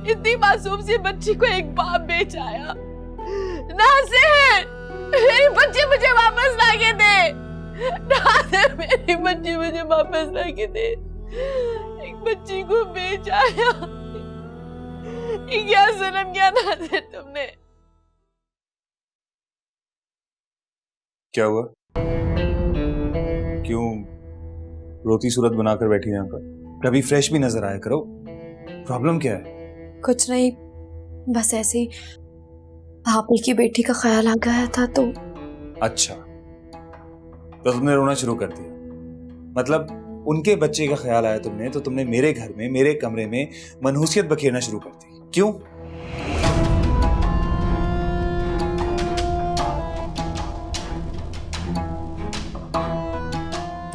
इतनी मासूम सी बच्ची को एक बाप बेच आया। नाज़िर, मेरी बच्ची मुझे वापस लाके दे। नाज़िर, मेरी बच्ची मुझे वापस लाके दे। एक बच्ची को बेच आया। ये क्या जुल्म किया नाज़िर तुमने? क्या हुआ? क्यों रोती सूरत बनाकर बैठी यहाँ पर? कभी फ्रेश भी नजर आया करो। प्रॉब्लम क्या है? कुछ नहीं, बस ऐसे ही भाभी की बेटी का ख्याल आ गया था तो। अच्छा, तो तुमने रोना शुरू कर दिया। मतलब उनके बच्चे का ख्याल आया तुमने, तो तुमने मेरे घर में, मेरे कमरे में मनहूसियत बखेरना शुरू कर दी। क्यों?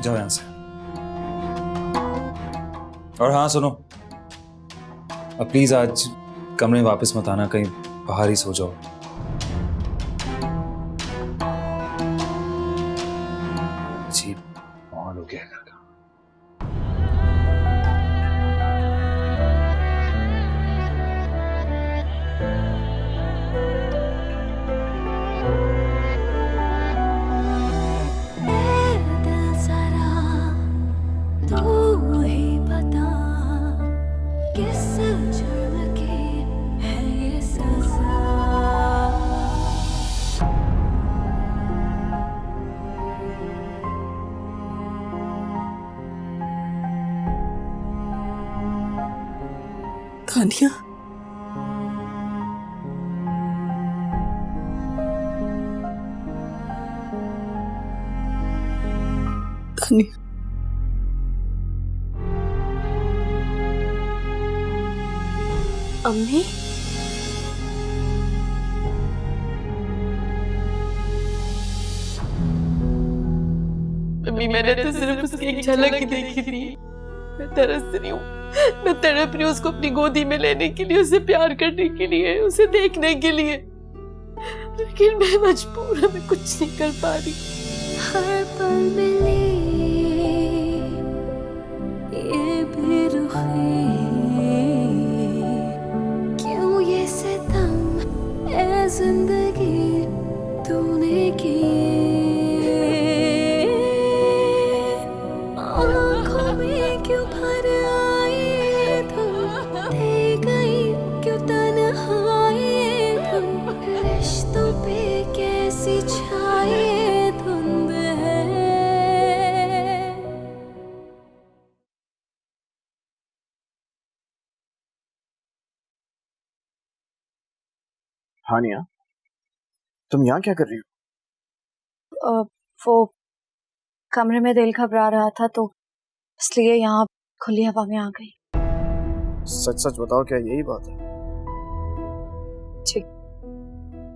जाओ यहां से। और हाँ सुनो, अब प्लीज आज कमरे में वापस मत आना, कहीं बाहर ही सो जाओ। जी माहौल हो गया घर का। तानिया, तानिया, अम्मी, मम्मी मैंने तो सिर्फ उसकी एक झलक ही देखी थी। मैं तरस रही हूँ, मैं तड़प रही हूँ उसको अपनी गोदी में लेने के लिए, उसे प्यार करने के लिए, उसे देखने के लिए, लेकिन मैं मजबूर हूँ, मैं कुछ नहीं कर पा रही। हर पल मिली ये बेरुखी, क्यों ये सितम ए जिंदगी तूने की, आँखों में क्यों भर आई तुम, दे गई क्यों तन्हाई तुम, रिश्तों पे कैसी छाई धुंध है। हानिया, तुम यहाँ क्या कर रही हो? वो कमरे में दिल घबरा रहा था तो इसलिए यहाँ खुली हवा में आ गई। सच सच बताओ, क्या यही बात है? जी।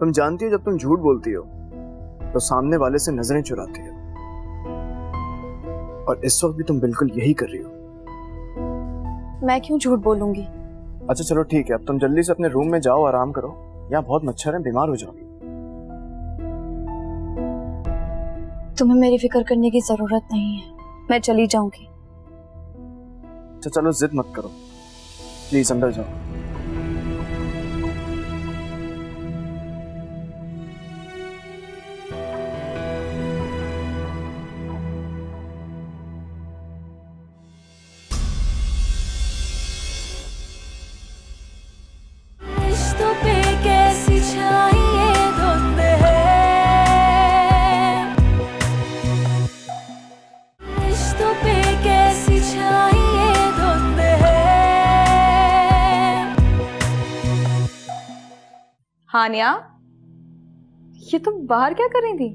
तुम जानती हो जब तुम झूठ बोलती हो तो सामने वाले से नजरें चुराती हो, और इस वक्त भी तुम बिल्कुल यही कर रही हो। मैं क्यों झूठ बोलूंगी? अच्छा चलो ठीक है, अब तुम जल्दी से अपने रूम में जाओ, आराम करो, यहाँ बहुत मच्छर है, बीमार हो जाओगी। तुम्हें मेरी फिक्र करने की जरूरत नहीं है, मैं चली जाऊंगी। अच्छा चलो जिद मत करो, प्लीज अंदर जाओ। रिश्तों पे कैसी छाई ये धुंध है, रिश्तों पे कैसी छाई ये धुंध है। हानिया, ये तुम बाहर क्या कर रही थी?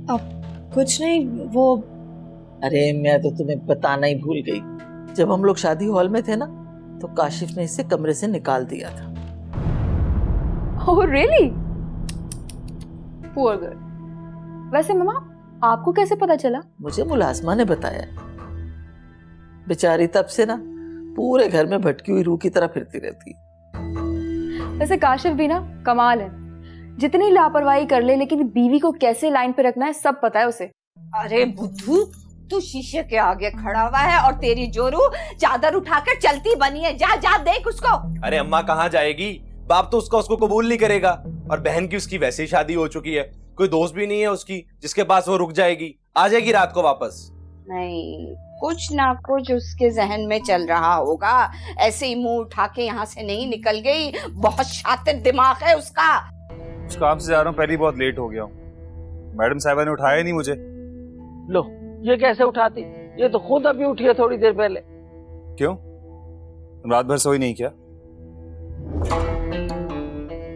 अब कुछ नहीं, वो अरे मैं तो तुम्हें बताना ही भूल गई, जब हम लोग शादी हॉल में थे ना तो काशिफ ने इसे कमरे से निकाल दिया था। Oh really? Poor girl. वैसे मम्मा, आपको कैसे पता चला? मुझे मुलाजमा ने बताया। बेचारी तब से ना पूरे घर में भटकी हुई रूह की तरह फिरती रहती। वैसे काशिफ भी ना कमाल है, जितनी लापरवाही कर ले लेकिन बीवी को कैसे लाइन पे रखना है सब पता है उसे। अरे बुद्धू, तू शीशे के आगे खड़ा हुआ है और तेरी जोरू चादर उठाकर चलती बनी है। जा जा देख उसको। अरे अम्मा कहाँ जाएगी, बाप तो उसको कबूल नहीं करेगा, और बहन की उसकी वैसे ही शादी हो चुकी है, कोई दोस्त भी नहीं है उसकी जिसके पास वो रुक जाएगी, आ जाएगी रात को वापस। नहीं, कुछ ना कुछ उसके जहन में चल रहा होगा, ऐसे ही मुंह उठा के यहाँ से नहीं निकल गई, बहुत शातिर दिमाग है उसका। उस काम से जा रहा हूँ, पहले बहुत लेट हो गया हूँ, मैडम साहिबा ने उठाया नहीं मुझे। लो, ये कैसे उठाती, ये तो खुद अभी उठी है थोड़ी देर पहले। क्यों, तुम रात भर सोई नहीं क्या,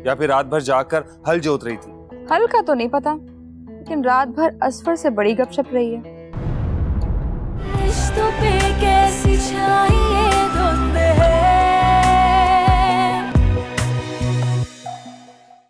या फिर रात भर जाकर हल जोत रही थी? हल का तो नहीं पता, लेकिन रात भर असफर से बड़ी गपशप रही है। रिश्तों पे कैसी छाई